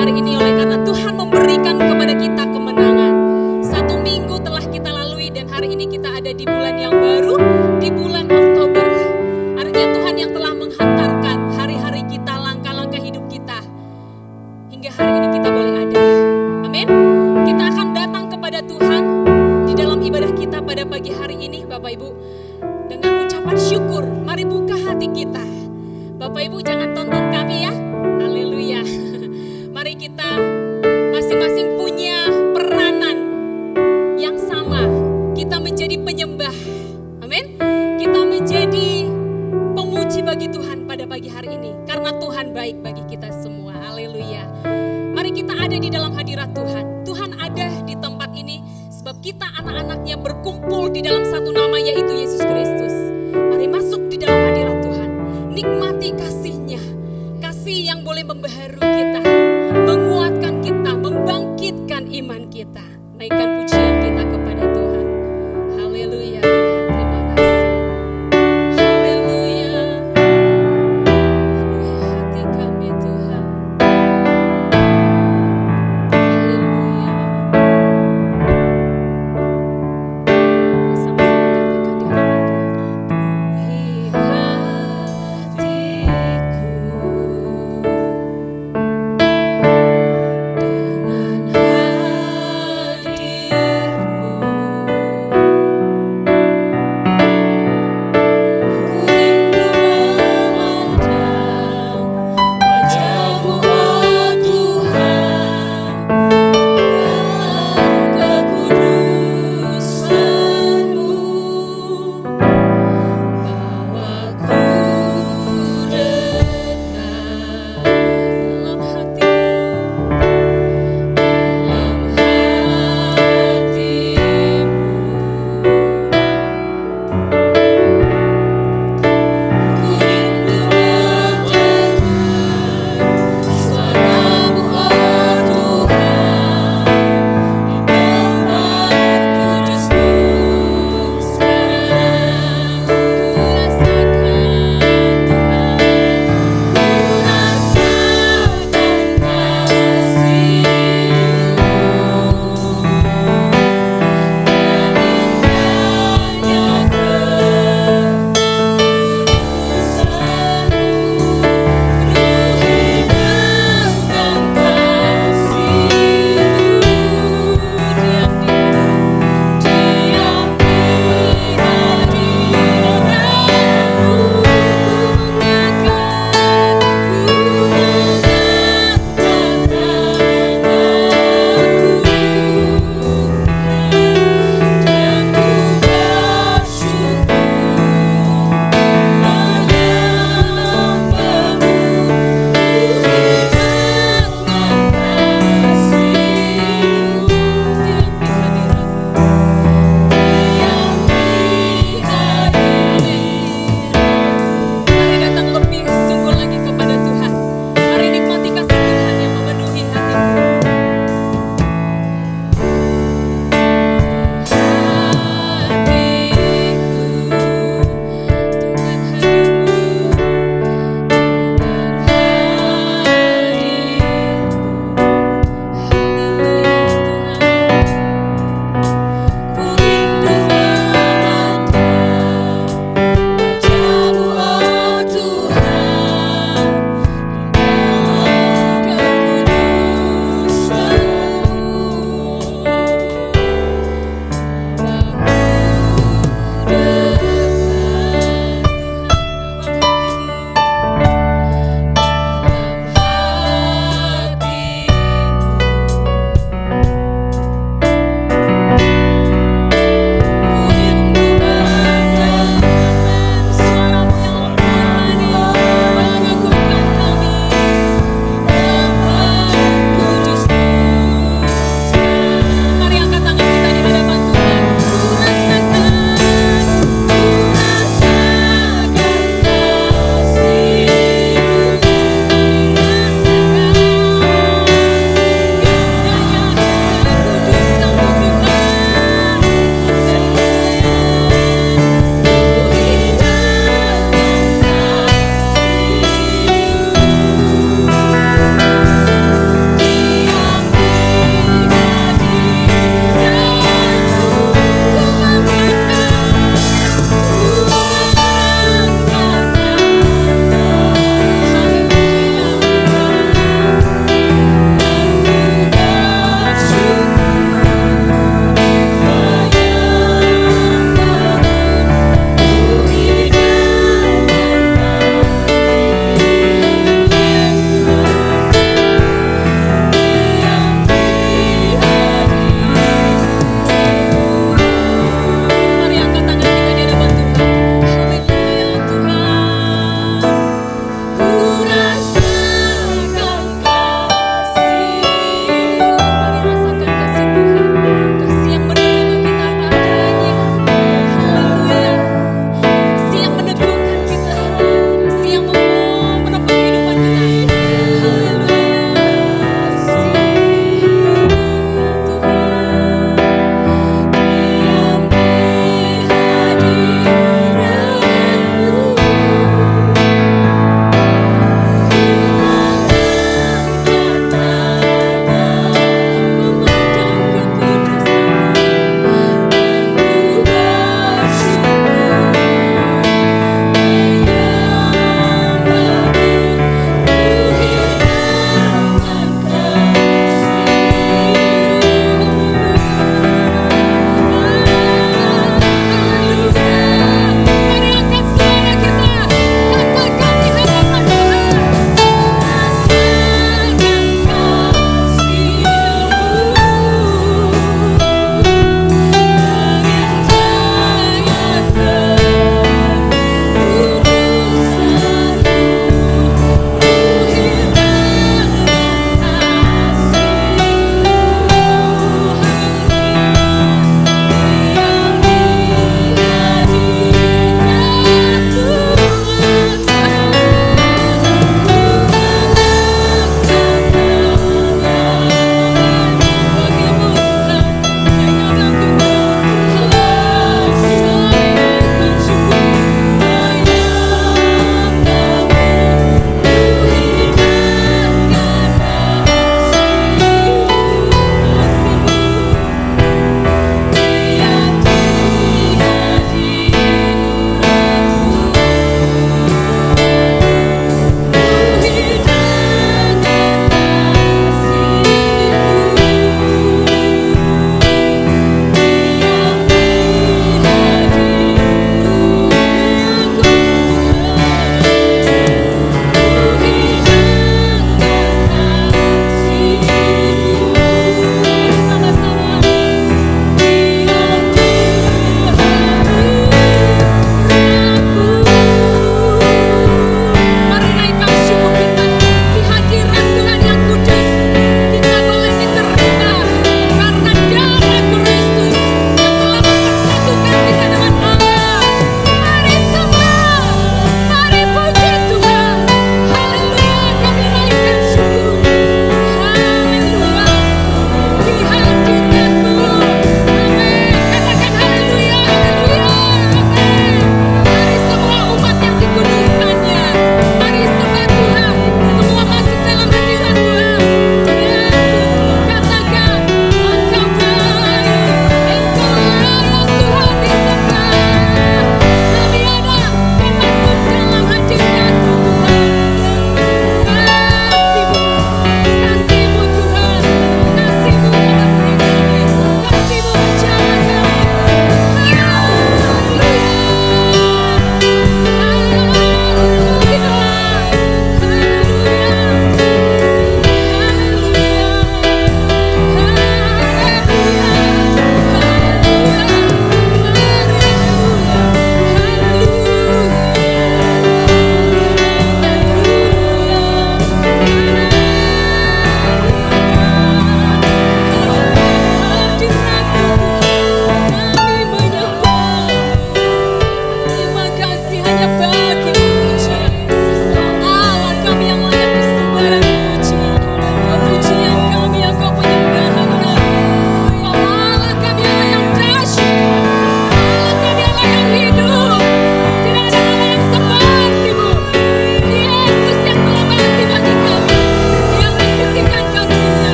hari ini oleh karena Tuhan memberikan kepada kita kemenangan. 1 minggu telah kita lalui dan hari ini kita ada di bulan yang baru, di bulan Oktober. Artinya Tuhan yang telah menghantarkan hari-hari kita, langkah-langkah hidup kita. Hingga hari ini kita boleh ada. Amin. Kita akan datang kepada Tuhan di dalam ibadah kita pada pagi hari ini Bapak Ibu. Dengan ucapan syukur, mari buka hati kita. Bapak Ibu jangan tonton kami ya. Haleluya. Mari kita masing-masing punya peranan yang sama. Kita menjadi penyembah. Amin. Kita menjadi pemuji bagi Tuhan pada pagi hari ini. Karena Tuhan baik bagi kita semua. Haleluya. Mari kita ada di dalam hadirat Tuhan. Tuhan ada di tempat ini. Sebab kita anak-anaknya berkumpul di dalam satu nama yaitu Yesus Kristus. Mari masuk di dalam hadirat Tuhan. Nikmati kasih-Nya. Kasih yang boleh membaharui kita. Menguatkan kita, membangkitkan iman kita. Naikkan pujian kita kepada Tuhan. Haleluya Tuhan, terima kasih. Haleluya. Penuhi hati kami Tuhan. Haleluya. Sama-sama katakan di hadapan Tuhan. Penuhi hatiku.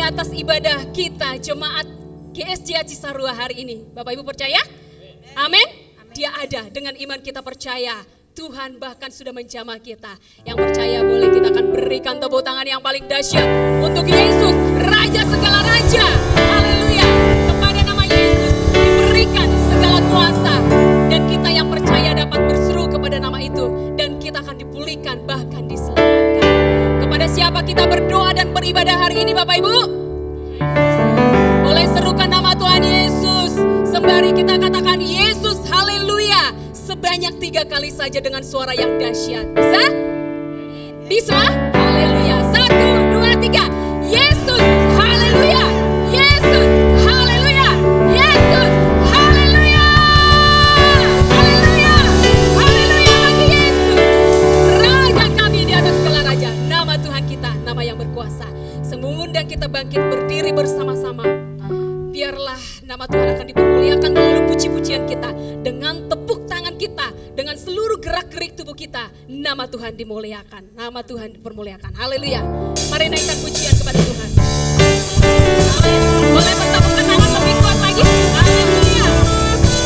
atas ibadah kita jemaat GSJ Cisarua hari ini. Bapak Ibu percaya? Amin. Dia ada, dengan iman kita percaya. Tuhan bahkan sudah menjamah kita. Yang percaya boleh kita akan berikan tepuk tangan yang paling dahsyat untuk Yesus, Raja segala raja. Haleluya. Kepada nama Yesus diberikan segala kuasa. Dan kita yang percaya dapat berseru kepada nama itu. Dan kita akan dipulihkan bahkan diselamatkan. Kepada siapa kita berdoa dan beribadah hari ini Bapak Ibu? Boleh serukan nama Tuhan Yesus. Sembari kita katakan Yesus, haleluya. Sebanyak 3 kali saja dengan suara yang dahsyat. Bisa? Bisa? Haleluya. 1, 2, 3. Yesus, haleluya. Yesus, haleluya. Yesus, haleluya. Haleluya. Haleluya bagi Yesus. Raja kami di atas segala raja. Nama Tuhan kita, nama yang berkuasa. Mengundang kita bangkit berdiri bersama-sama. Biarlah nama Tuhan akan dipermuliakan melalui puji-pujian kita. Dengan tepuk tangan kita, dengan seluruh gerak-gerik tubuh kita, nama Tuhan dimuliakan, nama Tuhan dipermuliakan. Haleluya. Mari naikkan pujian kepada Tuhan. Amin. Boleh bertepuk tangan lebih kuat lagi. Haleluya. Teruskan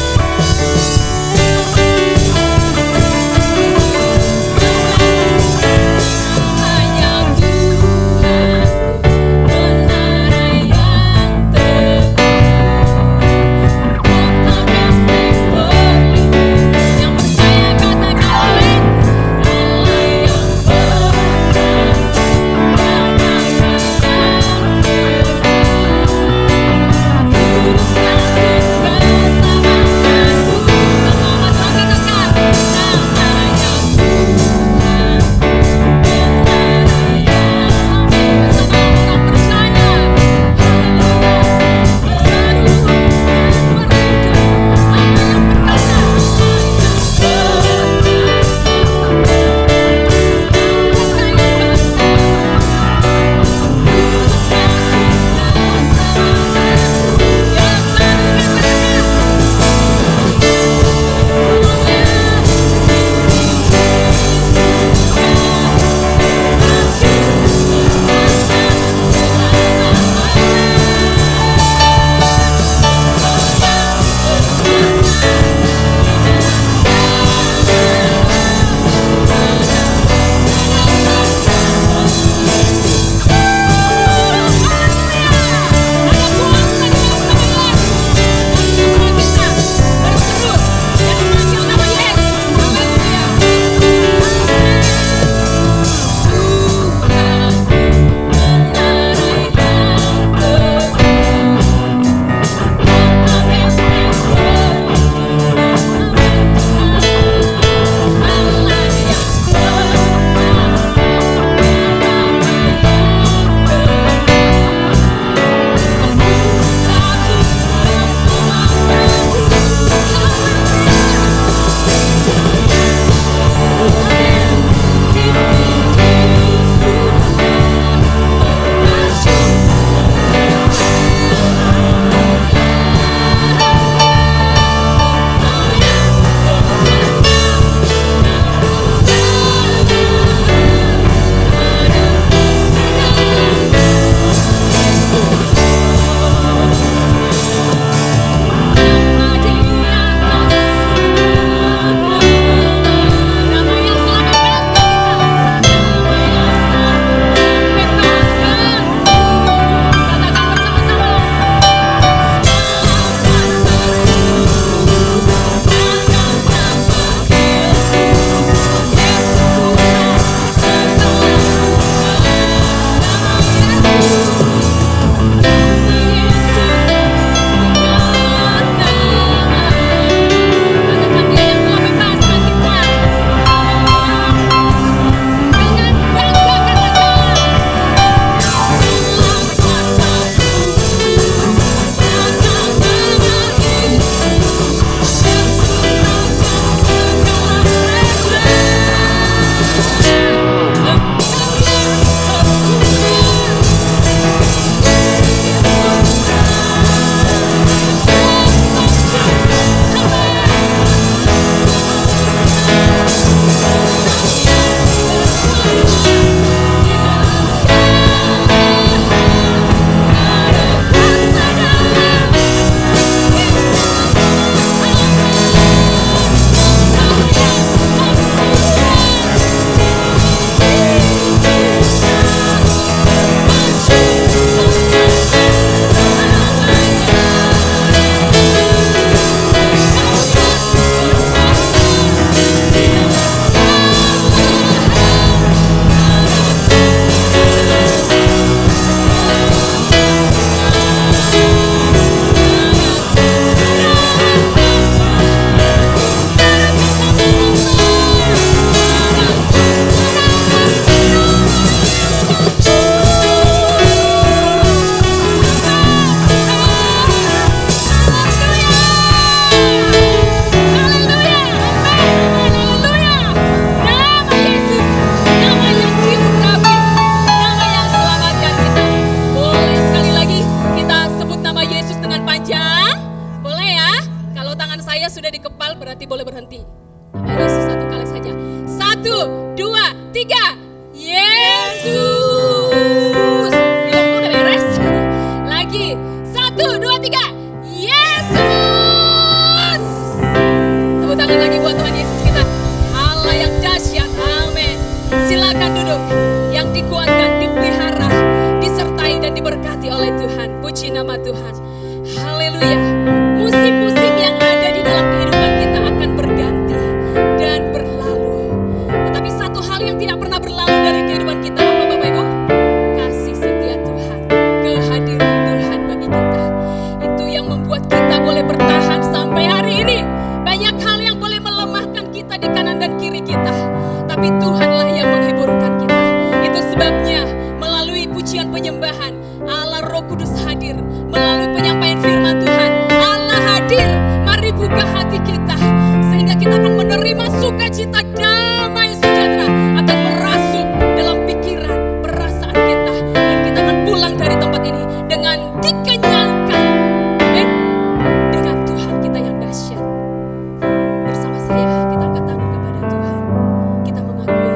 dua, tiga. Yesus. Belum udah beres. Lagi. 1, 2, 3. Yesus. Tepuk tangan lagi buat Tuhan Yesus kita. Allah yang dahsyat. Amin. Silakan duduk. Yang dikuatkan, dipelihara, disertai dan diberkati oleh Tuhan. Puji nama Tuhan. Haleluya. Musim-musim yang ada di dalam kehidupan kita akan berganti dan berlalu. Tetapi satu hal yang tidak pernah berlalu dari kehidupan kita apa Bapak Ibu? Kasih setia Tuhan. Kehadiran Tuhan bagi kita. Itu yang membuat kita boleh bertahan sampai hari ini. Banyak hal yang boleh melemahkan kita di kanan dan kiri kita. Tapi Tuhanlah yang menghiburkan kita. Itu sebabnya melalui pujian penyembahan Allah Roh Kudus hadir. Melalui penyampaian firman Tuhan Allah hadir. Mari buka hati kita sehingga kita akan menerima sukacita, damai sejahtera akan merasuk dalam pikiran, perasaan kita, dan kita akan pulang dari tempat ini dengan dikenyangkan dengan Tuhan kita yang dahsyat. Bersama saya kita angkat tangan kepada Tuhan. Kita mengakui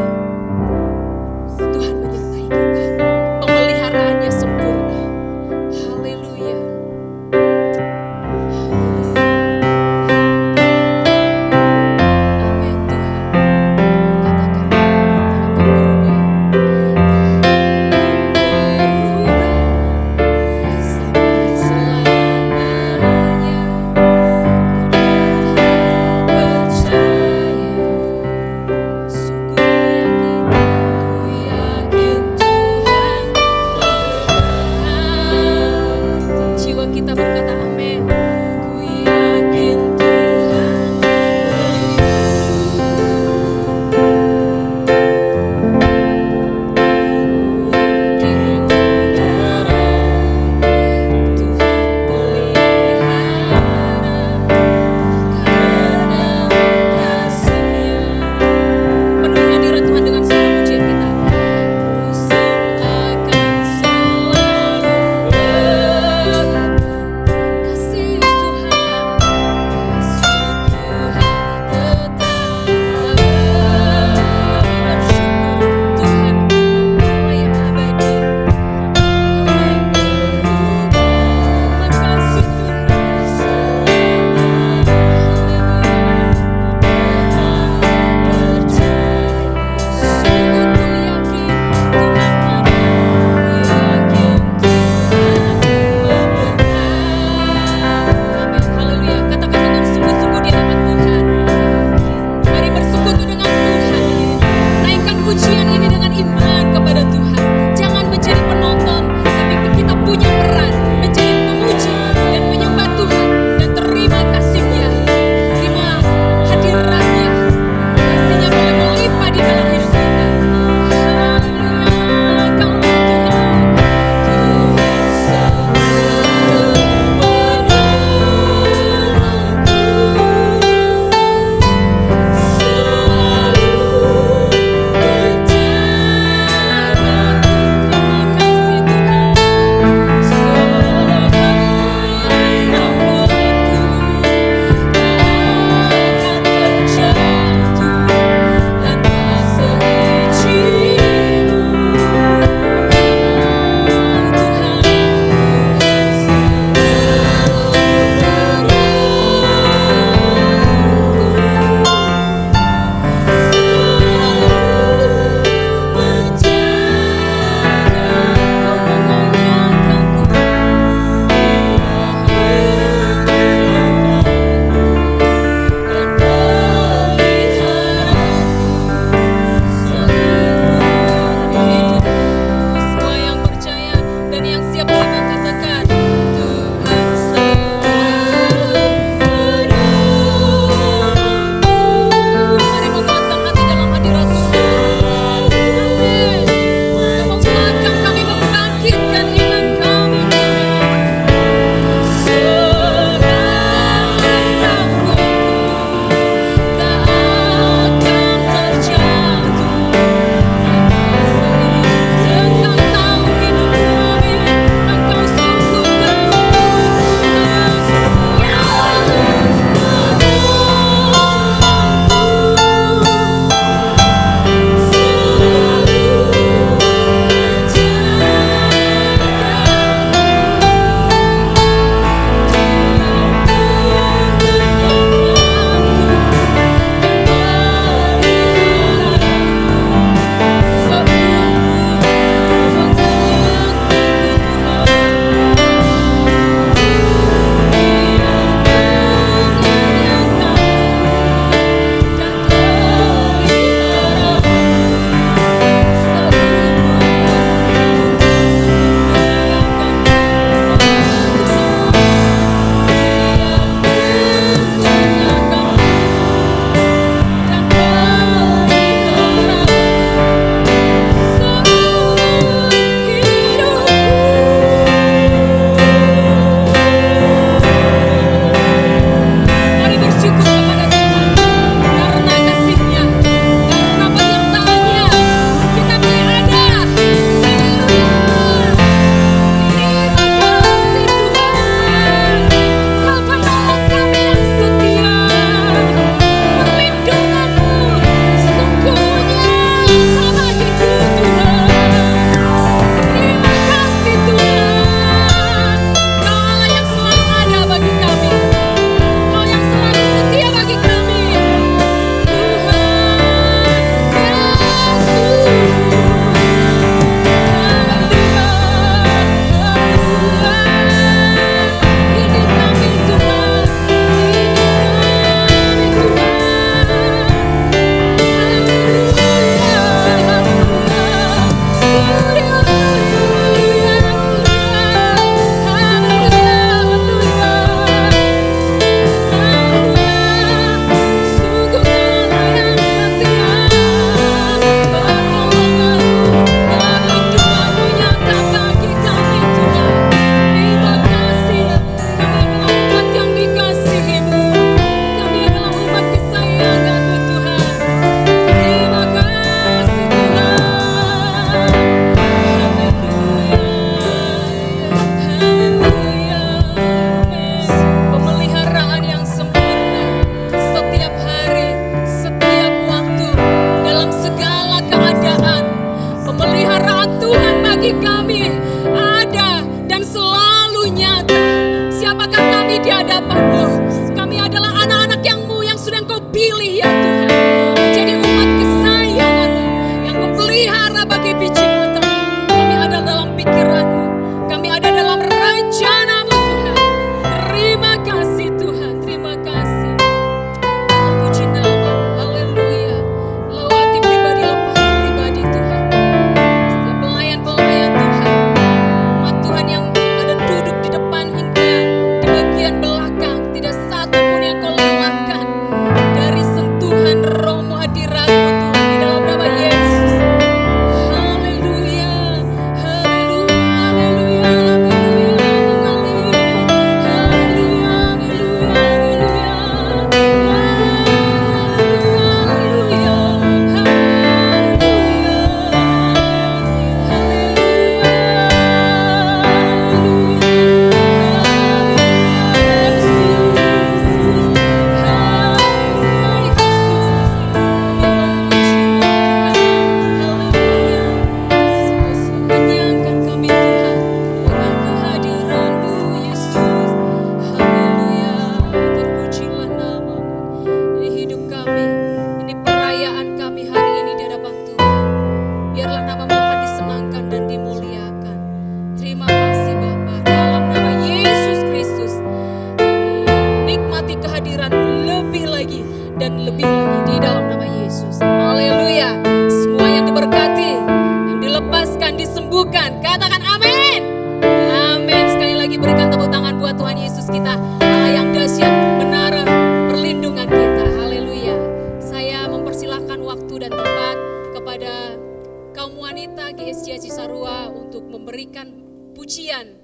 kaum wanita GSJ Cisarua untuk memberikan pujian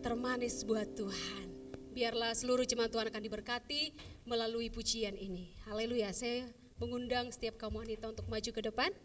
termanis buat Tuhan. Biarlah seluruh jemaat Tuhan akan diberkati melalui pujian ini. Haleluya. Saya mengundang setiap kaum wanita untuk maju ke depan.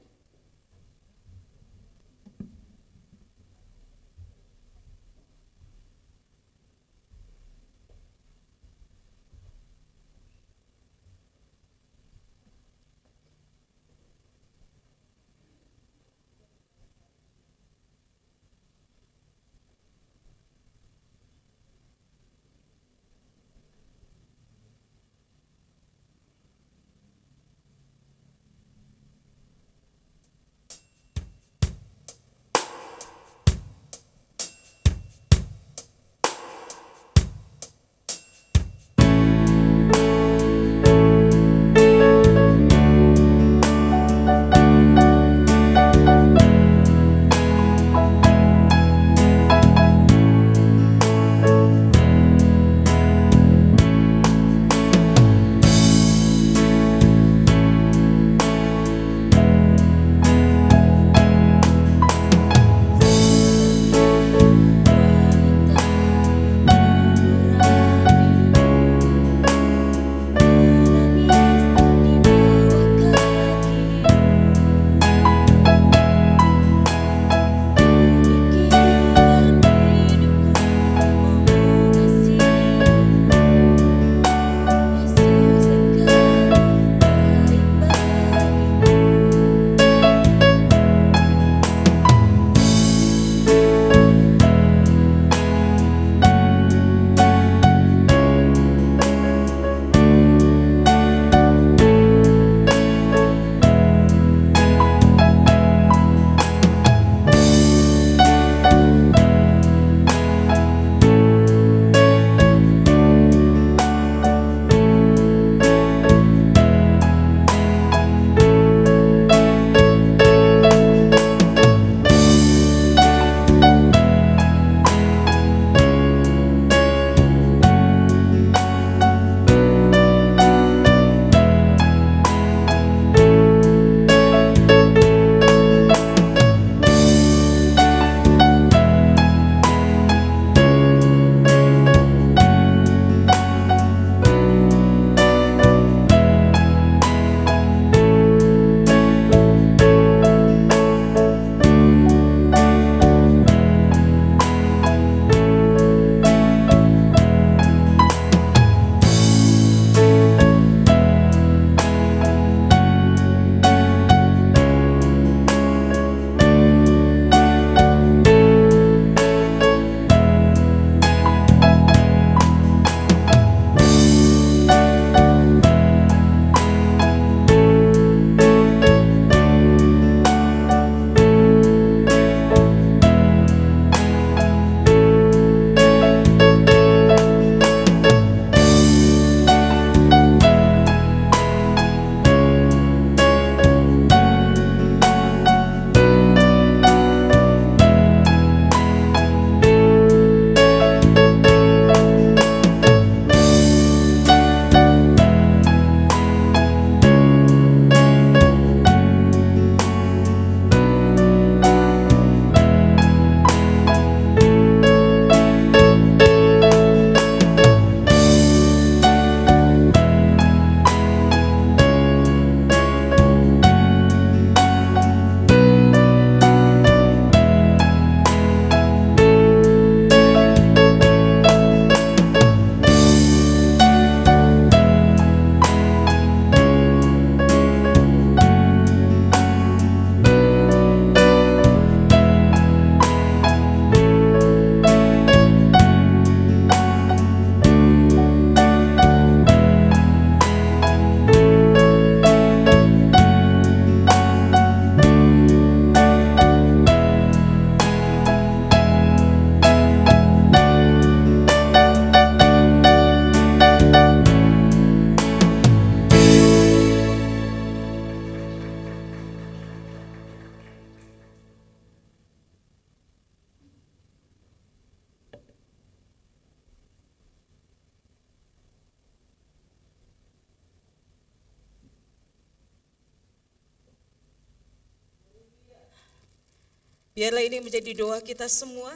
Biarlah ini menjadi doa kita semua.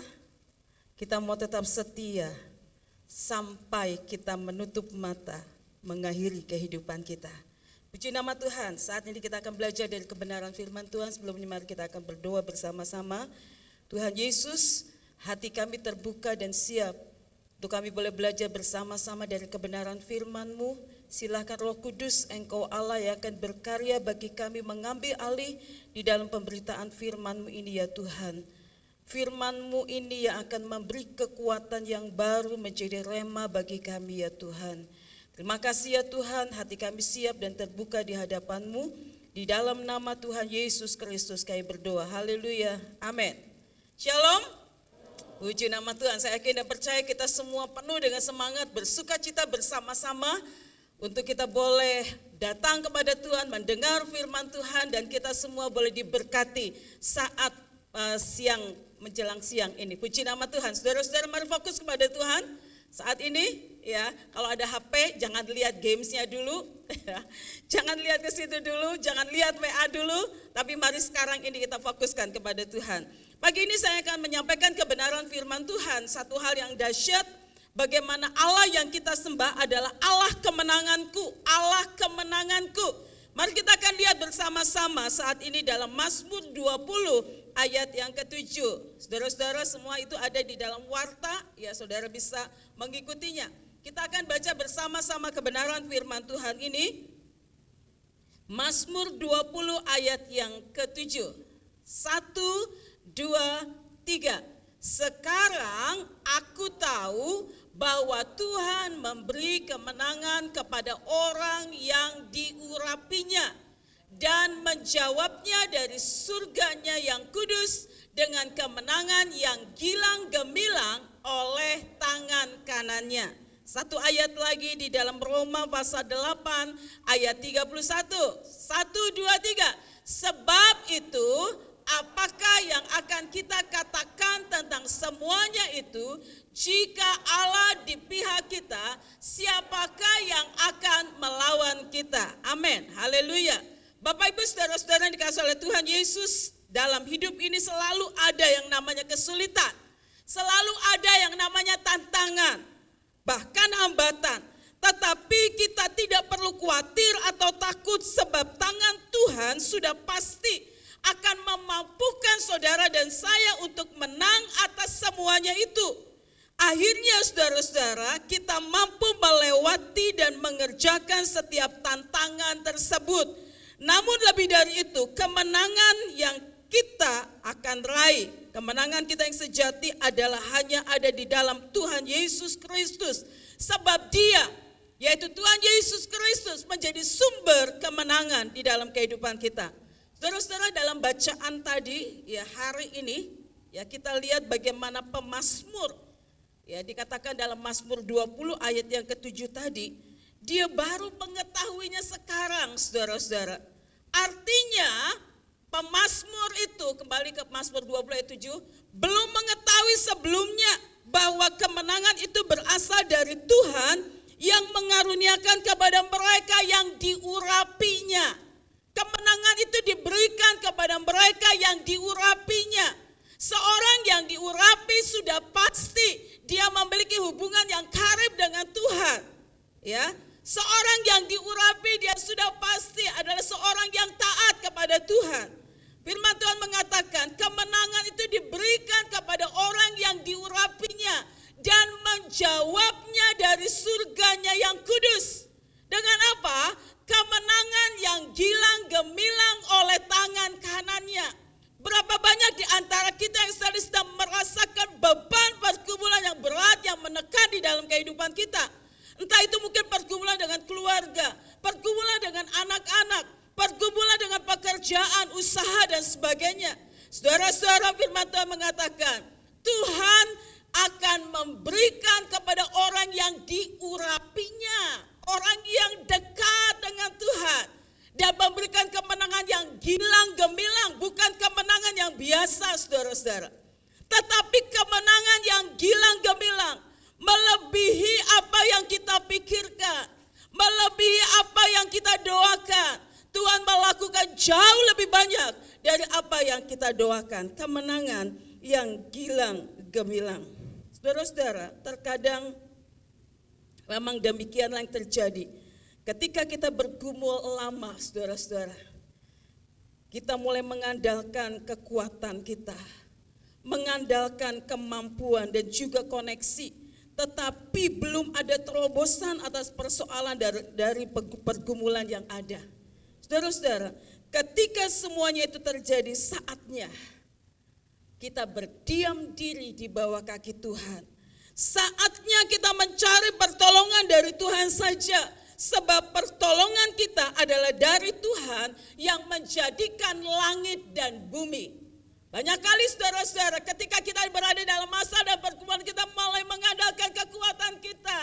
Kita mau tetap setia sampai kita menutup mata, mengakhiri kehidupan kita. Puji nama Tuhan, saat ini kita akan belajar dari kebenaran firman Tuhan. Sebelumnya mari kita akan berdoa bersama-sama. Tuhan Yesus, hati kami terbuka dan siap untuk kami boleh belajar bersama-sama dari kebenaran firman-Mu. Silakan Roh Kudus, Engkau Allah yang akan berkarya bagi kami mengambil alih di dalam pemberitaan firman-Mu ini ya Tuhan. Firman-Mu ini yang akan memberi kekuatan yang baru menjadi rema bagi kami ya Tuhan. Terima kasih ya Tuhan, hati kami siap dan terbuka di hadapan-Mu. Di dalam nama Tuhan Yesus Kristus kami berdoa. Haleluya. Amin. Shalom. Puji nama Tuhan. Saya yakin dan percaya kita semua penuh dengan semangat bersukacita bersama-sama untuk kita boleh datang kepada Tuhan, mendengar firman Tuhan, dan kita semua boleh diberkati saat siang menjelang siang ini. Puji nama Tuhan. Saudara-saudara, mari fokus kepada Tuhan. Saat ini ya, kalau ada HP jangan lihat gamesnya dulu, jangan lihat ke situ dulu, jangan lihat WA dulu, tapi mari sekarang ini kita fokuskan kepada Tuhan. Pagi ini saya akan menyampaikan kebenaran firman Tuhan, satu hal yang dahsyat, bagaimana Allah yang kita sembah adalah Allah kemenanganku, Allah kemenanganku. Mari kita akan lihat bersama-sama saat ini dalam Mazmur 20 ayat yang ke-7. Saudara-saudara semua itu ada di dalam warta, ya saudara bisa mengikutinya. Kita akan baca bersama-sama kebenaran firman Tuhan ini. Mazmur 20 ayat yang ke-7. 1, 2, 3. Sekarang aku tahu bahwa Tuhan memberi kemenangan kepada orang yang diurapinya dan menjawabnya dari surganya yang kudus dengan kemenangan yang gilang gemilang oleh tangan kanannya. Satu ayat lagi di dalam Roma pasal 8 ayat 31. 1, 2, 3. Sebab itu apakah yang akan kita katakan tentang semuanya itu? Jika Allah di pihak kita, siapakah yang akan melawan kita? Amin. Haleluya. Bapak Ibu saudara-saudara yang dikasihi oleh Tuhan Yesus, dalam hidup ini selalu ada yang namanya kesulitan. Selalu ada yang namanya tantangan, bahkan hambatan. Tetapi kita tidak perlu khawatir atau takut sebab tangan Tuhan sudah pasti akan memampukan saudara dan saya untuk menang atas semuanya itu. Akhirnya saudara-saudara kita mampu melewati dan mengerjakan setiap tantangan tersebut. Namun lebih dari itu, kemenangan yang kita akan raih, kemenangan kita yang sejati adalah hanya ada di dalam Tuhan Yesus Kristus. Sebab Dia, yaitu Tuhan Yesus Kristus, menjadi sumber kemenangan di dalam kehidupan kita. Saudara-saudara, dalam bacaan tadi, ya hari ini, ya kita lihat bagaimana pemazmur, ya dikatakan dalam Mazmur 20 ayat yang ke-7 tadi, dia baru mengetahuinya sekarang, saudara-saudara. Artinya, pemazmur itu, kembali ke Mazmur 20 ayat 7, belum mengetahui sebelumnya bahwa kemenangan itu berasal dari Tuhan yang mengaruniakan kepada mereka yang diurapinya. Kemenangan itu diberikan kepada mereka yang diurapinya. Seorang yang diurapi sudah pasti dia memiliki hubungan yang karib dengan Tuhan. Ya, seorang yang diurapi dia sudah pasti adalah seorang yang taat kepada Tuhan. Firman Tuhan mengatakan kemenangan itu diberikan kepada orang yang diurapinya dan menjawabnya dari surganya yang kudus. Dengan apa? Kemenangan yang gilang gemilang oleh tangan kanannya. Berapa banyak di antara kita yang sedang merasakan beban pergumulan yang berat yang menekan di dalam kehidupan kita. Entah itu mungkin pergumulan dengan keluarga, pergumulan dengan anak-anak, pergumulan dengan pekerjaan, usaha dan sebagainya. Saudara-saudara, firman Tuhan mengatakan, Tuhan akan memberikan kepada orang yang diurapinya, orang yang dekat dengan Tuhan, dan memberikan kemenangan yang gilang gemilang, bukan kemenangan yang biasa, saudara-saudara, tetapi kemenangan yang gilang gemilang, melebihi apa yang kita pikirkan, melebihi apa yang kita doakan. Tuhan melakukan jauh lebih banyak dari apa yang kita doakan, kemenangan yang gilang gemilang. Saudara-saudara, terkadang memang demikianlah yang terjadi. Ketika kita bergumul lama, saudara-saudara, kita mulai mengandalkan kekuatan kita, mengandalkan kemampuan dan juga koneksi, tetapi belum ada terobosan atas persoalan dari pergumulan yang ada. Saudara-saudara, ketika semuanya itu terjadi, saatnya kita berdiam diri di bawah kaki Tuhan. Saatnya kita mencari pertolongan dari Tuhan saja. Sebab pertolongan kita adalah dari Tuhan yang menjadikan langit dan bumi. Banyak kali saudara-saudara, ketika kita berada dalam masa dan pergumulan, kita mulai mengandalkan kekuatan kita,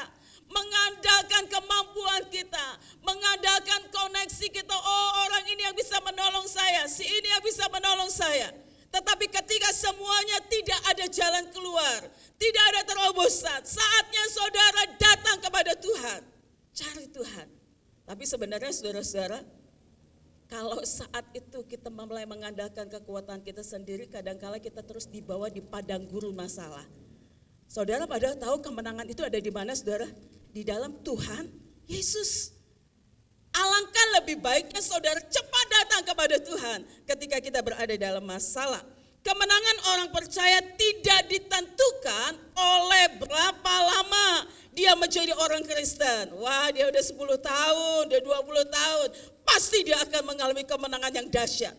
mengandalkan kemampuan kita, mengandalkan koneksi kita. Oh, orang ini yang bisa menolong saya, si ini yang bisa menolong saya. Tetapi ketika semuanya tidak ada jalan keluar, tidak ada terobosan, saatnya saudara datang kepada Tuhan. Cari Tuhan. Tapi sebenarnya saudara-saudara, kalau saat itu kita mulai mengandalkan kekuatan kita sendiri, kadang-kala kita terus dibawa di padang gurun masalah. Saudara padahal tahu kemenangan itu ada di mana, saudara? Di dalam Tuhan Yesus. Alangkah lebih baiknya saudara cepat datang kepada Tuhan ketika kita berada dalam masalah. Kemenangan orang percaya tidak ditentukan oleh berapa lama dia menjadi orang Kristen. Wah, dia udah 10 tahun, udah 20 tahun. Pasti dia akan mengalami kemenangan yang dahsyat.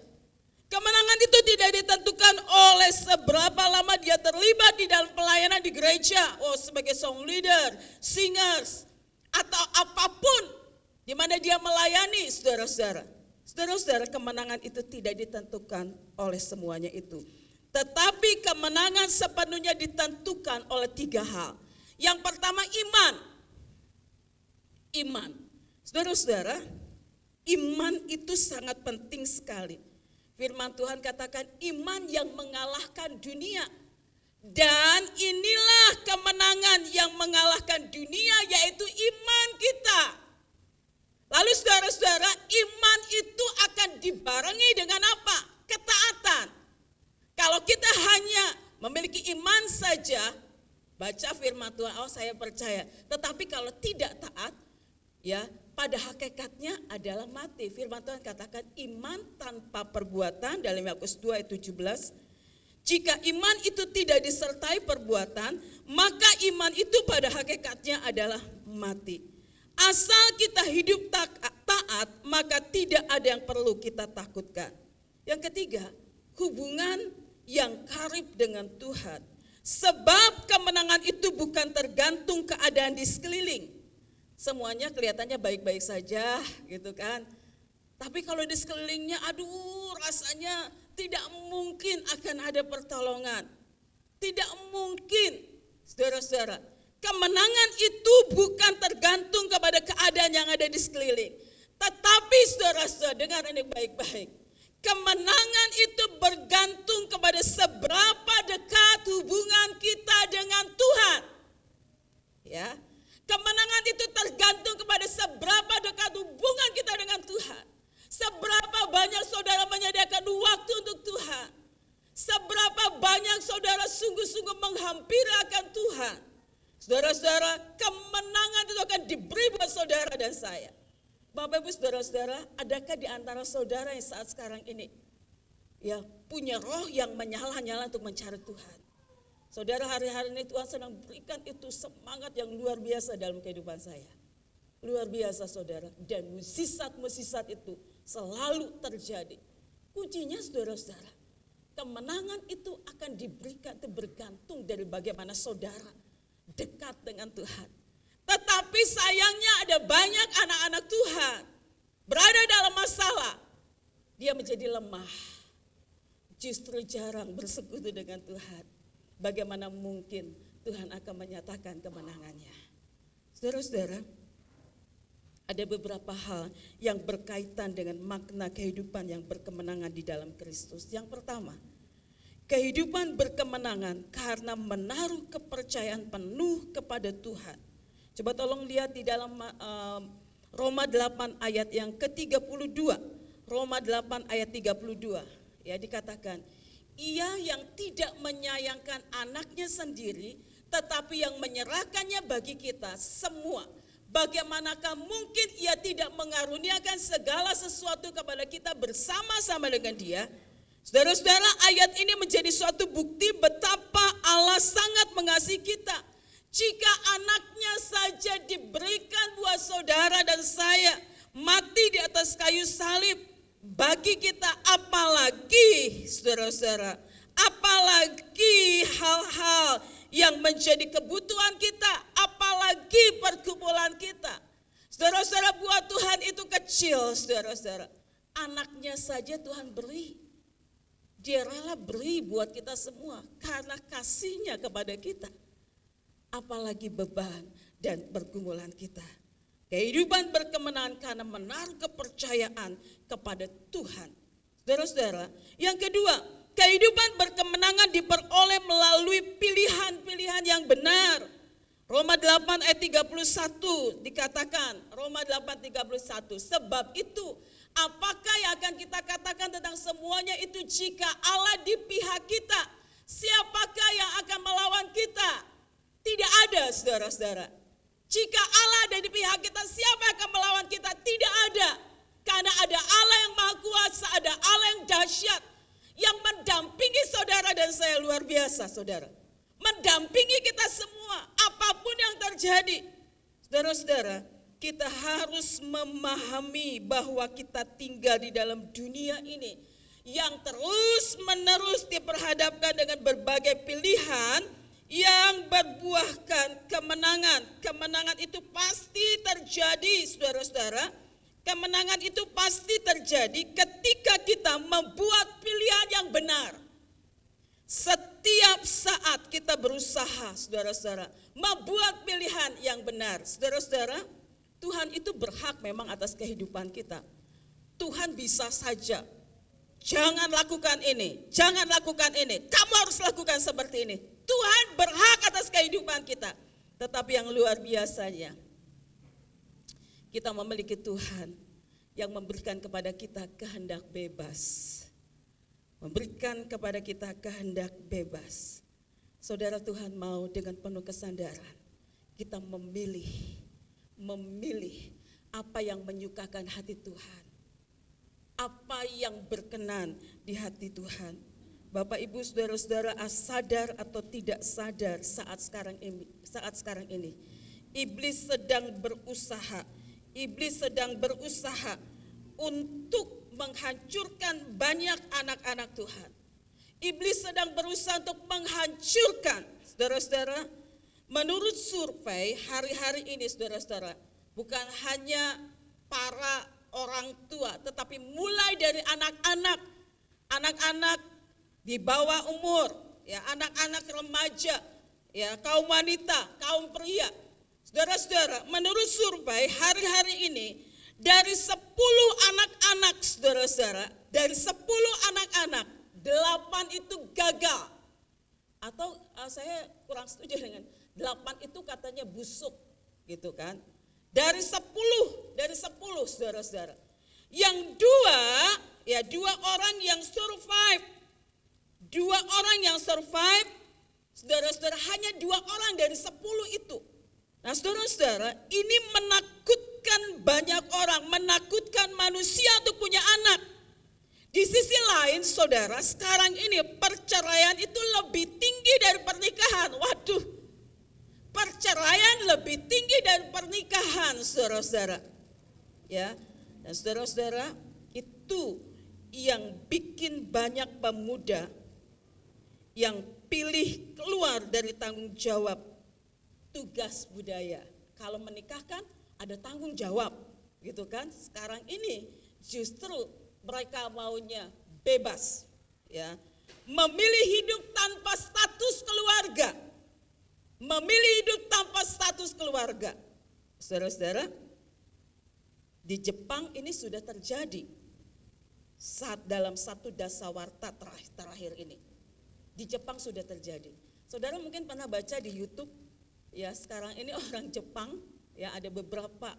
Kemenangan itu tidak ditentukan oleh seberapa lama dia terlibat di dalam pelayanan di gereja. Oh, sebagai song leader, singers, atau apapun di mana dia melayani, saudara-saudara. Saudara-saudara, kemenangan itu tidak ditentukan oleh semuanya itu. Tetapi kemenangan sepenuhnya ditentukan oleh 3 hal. Yang pertama, iman. Iman. Saudara-saudara, iman itu sangat penting sekali. Firman Tuhan katakan iman yang mengalahkan dunia. Dan inilah kemenangan yang mengalahkan dunia, yaitu iman kita. Lalu saudara-saudara, iman itu akan dibarengi dengan apa? Ketaatan. Kalau kita hanya memiliki iman saja, baca firman Tuhan, oh saya percaya. Tetapi kalau tidak taat, ya pada hakikatnya adalah mati. Firman Tuhan katakan iman tanpa perbuatan dalam Yakobus 2 ayat 17. Jika iman itu tidak disertai perbuatan, maka iman itu pada hakikatnya adalah mati. Asal kita hidup taat, maka tidak ada yang perlu kita takutkan. Yang ketiga, hubungan yang karib dengan Tuhan. Sebab kemenangan itu bukan tergantung keadaan di sekeliling. Semuanya kelihatannya baik-baik saja gitu kan. Tapi kalau di sekelilingnya aduh rasanya tidak mungkin akan ada pertolongan. Tidak mungkin, saudara-saudara. Kemenangan itu bukan tergantung kepada keadaan yang ada di sekeliling. Tetapi saudara-saudara, dengar ini baik-baik. Kemenangan itu bergantung kepada seberapa dekat hubungan kita dengan Tuhan. Ya. Kemenangan itu tergantung kepada seberapa dekat hubungan kita dengan Tuhan. Seberapa banyak saudara menyediakan waktu untuk Tuhan. Seberapa banyak saudara sungguh-sungguh menghampiri akan Tuhan. Saudara-saudara, kemenangan itu akan diberi buat saudara dan saya. Bapak Ibu saudara-saudara, adakah di antara saudara yang saat sekarang ini ya punya roh yang menyala-nyala untuk mencari Tuhan? Saudara, hari-hari ini Tuhan sedang berikan itu semangat yang luar biasa dalam kehidupan saya. Luar biasa saudara, dan musisat-musisat itu selalu terjadi. Kuncinya saudara-saudara, kemenangan itu akan diberikan, itu bergantung dari bagaimana saudara dekat dengan Tuhan. Tetapi sayangnya ada banyak anak-anak Tuhan berada dalam masalah. Dia menjadi lemah. Justru jarang bersekutu dengan Tuhan. Bagaimana mungkin Tuhan akan menyatakan kemenangannya? Saudara-saudara, ada beberapa hal yang berkaitan dengan makna kehidupan yang berkemenangan di dalam Kristus. Yang pertama, kehidupan berkemenangan karena menaruh kepercayaan penuh kepada Tuhan. Coba tolong lihat di dalam Roma 8 ayat yang ke-32. Roma 8 ayat 32. ya dikatakan, ia yang tidak menyayangkan anaknya sendiri, tetapi yang menyerahkannya bagi kita semua. Bagaimanakah mungkin ia tidak mengaruniakan segala sesuatu kepada kita bersama-sama dengan dia? Saudara-saudara, ayat ini menjadi suatu bukti betapa Allah sangat mengasihi kita. Jika anaknya saja diberikan buat saudara dan saya, mati di atas kayu salib bagi kita, apalagi saudara-saudara, apalagi hal-hal yang menjadi kebutuhan kita, apalagi pergumulan kita. Saudara-saudara, buat Tuhan itu kecil, saudara-saudara. Anaknya saja Tuhan beri. Dia rela beri buat kita semua karena kasihnya kepada kita. Apalagi beban dan pergumulan kita. Kehidupan berkemenangan karena menaruh kepercayaan kepada Tuhan. Saudara-saudara, yang kedua, kehidupan berkemenangan diperoleh melalui pilihan-pilihan yang benar. Roma 8 ayat 31 dikatakan, Roma 8:31, sebab itu apakah yang akan kita katakan tentang semuanya itu? Jika Allah di pihak kita, siapakah yang akan melawan kita? Tidak ada, saudara-saudara. Jika Allah ada di pihak kita, siapa yang akan melawan kita? Tidak ada. Karena ada Allah yang maha kuasa, ada Allah yang dahsyat, yang mendampingi saudara dan saya luar biasa, saudara. Mendampingi kita semua, apapun yang terjadi. Saudara-saudara, kita harus memahami bahwa kita tinggal di dalam dunia ini yang terus-menerus diperhadapkan dengan berbagai pilihan yang berbuahkan kemenangan. Kemenangan itu pasti terjadi, saudara-saudara. Kemenangan itu pasti terjadi ketika kita membuat pilihan yang benar. Setiap saat kita berusaha, saudara-saudara, membuat pilihan yang benar. Saudara-saudara, Tuhan itu berhak memang atas kehidupan kita. Tuhan bisa saja, jangan lakukan ini, jangan lakukan ini, kamu harus lakukan seperti ini. Tuhan berhak atas kehidupan kita. Tetapi yang luar biasanya, kita memiliki Tuhan yang memberikan kepada kita kehendak bebas. Memberikan kepada kita kehendak bebas. Saudara, Tuhan mau dengan penuh kesandaran kita memilih apa yang menyukakan hati Tuhan. Apa yang berkenan di hati Tuhan. Bapak, Ibu, saudara-saudara, sadar atau tidak sadar saat sekarang ini, iblis sedang berusaha untuk menghancurkan banyak anak-anak Tuhan. Iblis sedang berusaha untuk menghancurkan, saudara-saudara. Menurut survei hari-hari ini, saudara-saudara, bukan hanya para orang tua, tetapi mulai dari anak-anak di bawah umur, ya, anak-anak remaja, ya, kaum wanita, kaum pria. Saudara-saudara, menurut survei hari-hari ini, dari 10 anak-anak, saudara-saudara, dari 10 anak-anak, 8 itu gagal. Atau saya kurang setuju dengan 8 itu katanya busuk, gitu kan. Dari 10 saudara-saudara. Yang 2 orang yang survive. 2 orang yang survive, saudara-saudara, hanya 2 orang dari 10 itu. Nah, saudara-saudara, ini menakutkan banyak orang, menakutkan manusia untuk punya anak. Di sisi lain, saudara, sekarang ini perceraian itu lebih tinggi dari pernikahan. Waduh, perceraian lebih tinggi dari pernikahan, saudara-saudara. Ya, dan saudara-saudara, itu yang bikin banyak pemuda yang pilih keluar dari tanggung jawab tugas budaya. Kalau menikahkan ada tanggung jawab, gitu kan? Sekarang ini justru mereka maunya bebas, ya. Memilih hidup tanpa status keluarga. Memilih hidup tanpa status keluarga. Saudara-saudara, di Jepang ini sudah terjadi saat dalam satu dasawarta terakhir ini. Di Jepang sudah terjadi. Saudara mungkin pernah baca di YouTube, ya, sekarang ini orang Jepang, ya, ada beberapa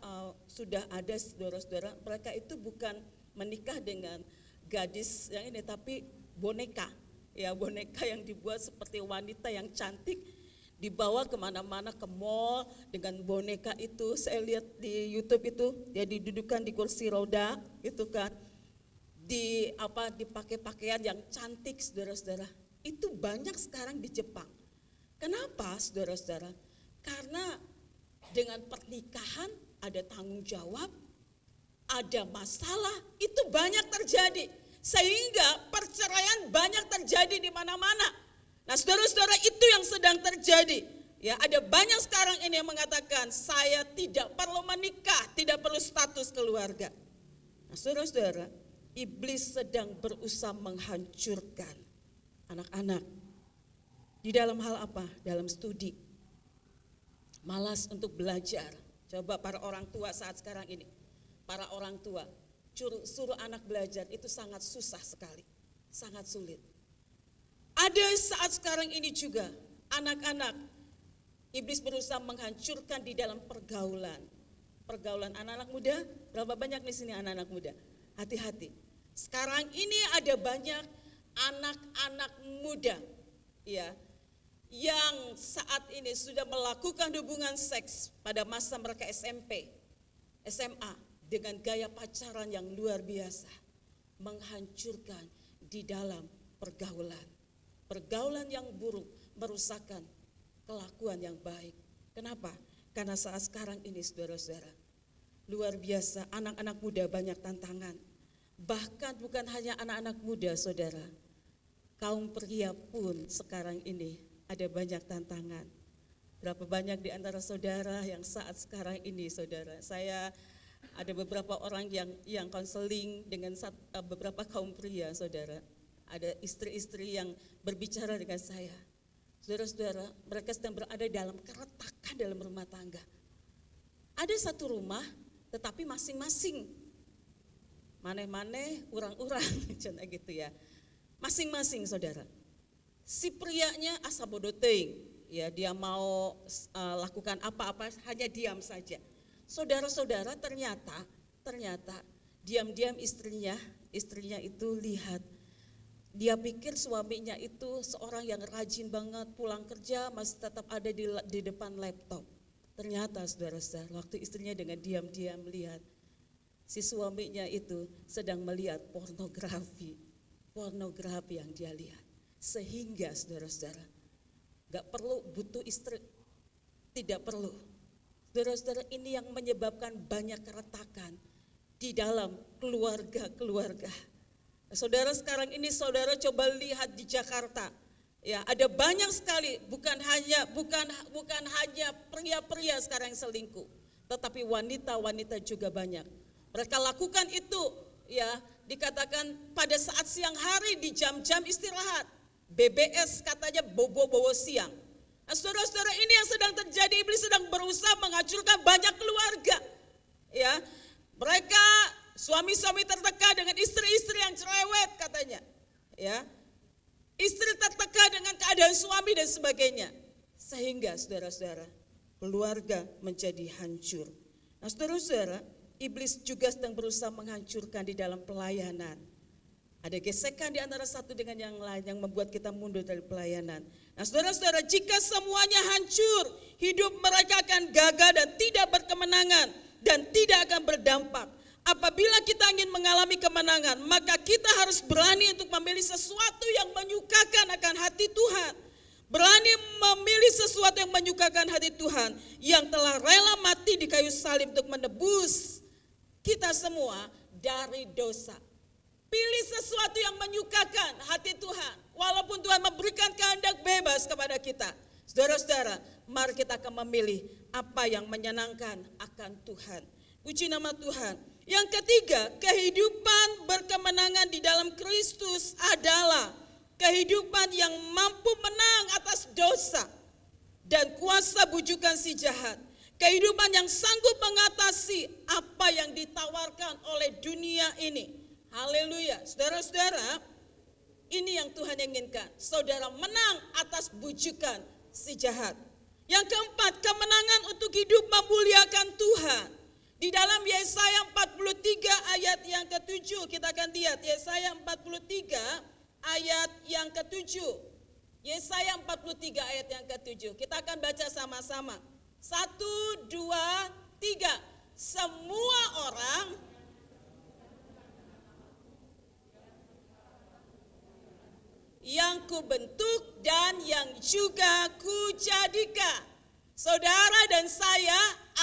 sudah ada saudara-saudara, mereka itu bukan menikah dengan gadis yang ini, tapi boneka. Ya, boneka yang dibuat seperti wanita yang cantik, dibawa kemana-mana ke mall dengan boneka itu. Saya lihat di YouTube itu, dia didudukan di kursi roda, itu kan, dipakai pakaian yang cantik, saudara-saudara. Itu banyak sekarang di Jepang. Kenapa, saudara-saudara? Karena dengan pernikahan ada tanggung jawab, ada masalah, itu banyak terjadi. Sehingga perceraian banyak terjadi di mana-mana. Nah, saudara-saudara, itu yang sedang terjadi. Ya, ada banyak sekarang ini yang mengatakan saya tidak perlu menikah, tidak perlu status keluarga. Nah, saudara-saudara, iblis sedang berusaha menghancurkan anak-anak. Di dalam hal apa? Dalam studi. Malas untuk belajar. Coba para orang tua saat sekarang ini. Para orang tua suruh anak belajar itu sangat susah sekali. Sangat sulit. Ada saat sekarang ini juga anak-anak, iblis berusaha menghancurkan di dalam pergaulan. Pergaulan anak-anak muda, berapa banyak di sini anak-anak muda? Hati-hati. Sekarang ini ada banyak anak-anak muda, ya, yang saat ini sudah melakukan hubungan seks pada masa mereka SMP, SMA dengan gaya pacaran yang luar biasa, menghancurkan di dalam pergaulan. Pergaulan yang buruk merusakkan kelakuan yang baik. Kenapa? Karena saat sekarang ini saudara-saudara, luar biasa, anak-anak muda banyak tantangan. Bahkan bukan hanya anak-anak muda, saudara, kaum pria pun sekarang ini ada banyak tantangan. Berapa banyak di antara saudara yang saat sekarang ini, saudara, saya ada beberapa orang yang konseling dengan beberapa kaum pria, saudara. Ada istri-istri yang berbicara dengan saya. Saudara-saudara, mereka sedang berada dalam keretakan dalam rumah tangga. Ada satu rumah, tetapi masing-masing. Maneh-maneh, urang-urang, contoh gitu ya. Masing-masing, saudara. Si prianya asa bodo teuing, ya, dia mau lakukan apa-apa hanya diam saja. Saudara-saudara, ternyata diam-diam istrinya itu lihat. Dia pikir suaminya itu seorang yang rajin banget, pulang kerja masih tetap ada di depan laptop. Ternyata saudara-saudara, waktu istrinya dengan diam-diam melihat, si suaminya itu sedang melihat pornografi yang dia lihat. Sehingga saudara-saudara, gak perlu butuh istri, tidak perlu. Saudara-saudara, ini yang menyebabkan banyak keretakan di dalam keluarga-keluarga. Saudara, sekarang ini saudara coba lihat di Jakarta, ya, ada banyak sekali, bukan hanya pria-pria sekarang yang selingkuh, tetapi wanita-wanita juga banyak. Mereka lakukan itu, ya, dikatakan pada saat siang hari di jam-jam istirahat, BBS katanya bobo-bobo siang. Nah, saudara-saudara, ini yang sedang terjadi, iblis sedang berusaha menghancurkan banyak keluarga, ya. Mereka suami-suami tertekan dengan istri-istri yang cerewet katanya, ya. Istri tertekan dengan keadaan suami dan sebagainya. Sehingga saudara-saudara, keluarga menjadi hancur. Nah, saudara-saudara, iblis juga sedang berusaha menghancurkan di dalam pelayanan. Ada gesekan di antara satu dengan yang lain yang membuat kita mundur dari pelayanan. Nah, saudara-saudara, jika semuanya hancur, hidup mereka akan gagal dan tidak berkemenangan dan tidak akan berdampak. Apabila kita ingin mengalami kemenangan, maka kita harus berani untuk memilih sesuatu yang menyukakan akan hati Tuhan. Berani memilih sesuatu yang menyukakan hati Tuhan, yang telah rela mati di kayu salib untuk menebus kita semua dari dosa. Pilih sesuatu yang menyukakan hati Tuhan, walaupun Tuhan memberikan kehendak bebas kepada kita. Saudara-saudara, mari kita akan memilih apa yang menyenangkan akan Tuhan. Puji nama Tuhan. Yang ketiga, kehidupan berkemenangan di dalam Kristus adalah kehidupan yang mampu menang atas dosa dan kuasa bujukan si jahat. Kehidupan yang sanggup mengatasi apa yang ditawarkan oleh dunia ini. Haleluya. Saudara-saudara, ini yang Tuhan inginkan. Saudara menang atas bujukan si jahat. Yang keempat, kemenangan untuk hidup memuliakan Tuhan. Di dalam Yesaya 43 ayat yang ke-7, kita akan lihat Yesaya 43 ayat yang ke-7. Yesaya 43 ayat yang ke-7. Kita akan baca sama-sama. 1, 2, 3. Semua orang yang kubentuk dan yang juga kujadikan. Saudara dan saya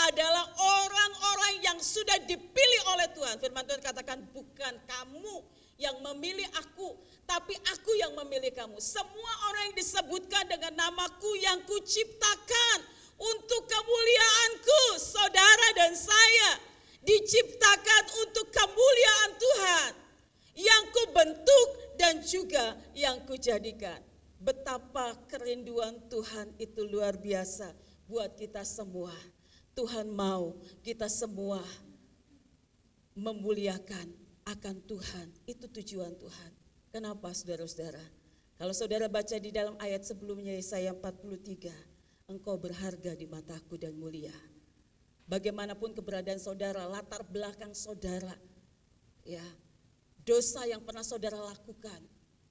adalah orang-orang yang sudah dipilih oleh Tuhan. Firman Tuhan katakan, bukan kamu yang memilih aku, tapi aku yang memilih kamu. Semua orang yang disebutkan dengan namaku yang kuciptakan untuk kemuliaanku. Saudara dan saya diciptakan untuk kemuliaan Tuhan, yang kubentuk dan juga yang kujadikan. Betapa kerinduan Tuhan itu luar biasa buat kita semua. Tuhan mau kita semua memuliakan akan Tuhan. Itu tujuan Tuhan. Kenapa saudara-saudara? Kalau saudara baca di dalam ayat sebelumnya Yesaya 43, engkau berharga di mataku dan mulia. Bagaimanapun keberadaan saudara, latar belakang saudara, ya, dosa yang pernah saudara lakukan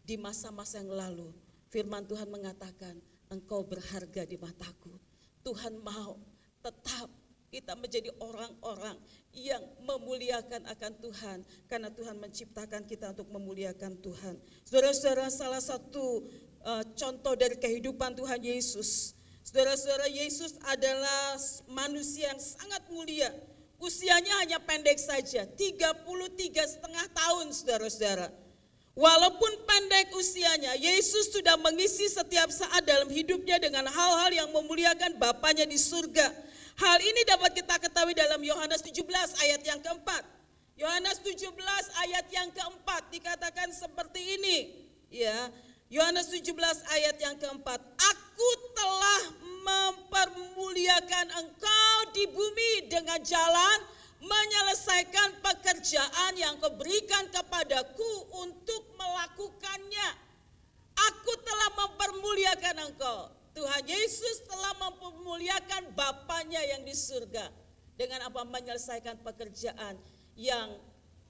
di masa-masa yang lalu, firman Tuhan mengatakan, engkau berharga di mataku. Tuhan mau tetap kita menjadi orang-orang yang memuliakan akan Tuhan, karena Tuhan menciptakan kita untuk memuliakan Tuhan. Saudara-saudara, salah satu contoh dari kehidupan Tuhan Yesus. Saudara-saudara, Yesus adalah manusia yang sangat mulia. Usianya hanya pendek saja, 33,5 tahun saudara-saudara. Walaupun pendek usianya, Yesus sudah mengisi setiap saat dalam hidupnya dengan hal-hal yang memuliakan Bapanya di surga. Hal ini dapat kita ketahui dalam Yohanes 17 ayat yang keempat. Yohanes 17 ayat yang keempat dikatakan seperti ini. Ya, Yohanes 17 ayat yang keempat. Aku telah mempermuliakan engkau di bumi dengan jalan menyelesaikan pekerjaan yang kau berikan kepadaku untuk melakukannya. Aku telah mempermuliakan engkau. Tuhan Yesus telah mempermuliakan Bapanya yang di surga. Dengan apa? Menyelesaikan pekerjaan yang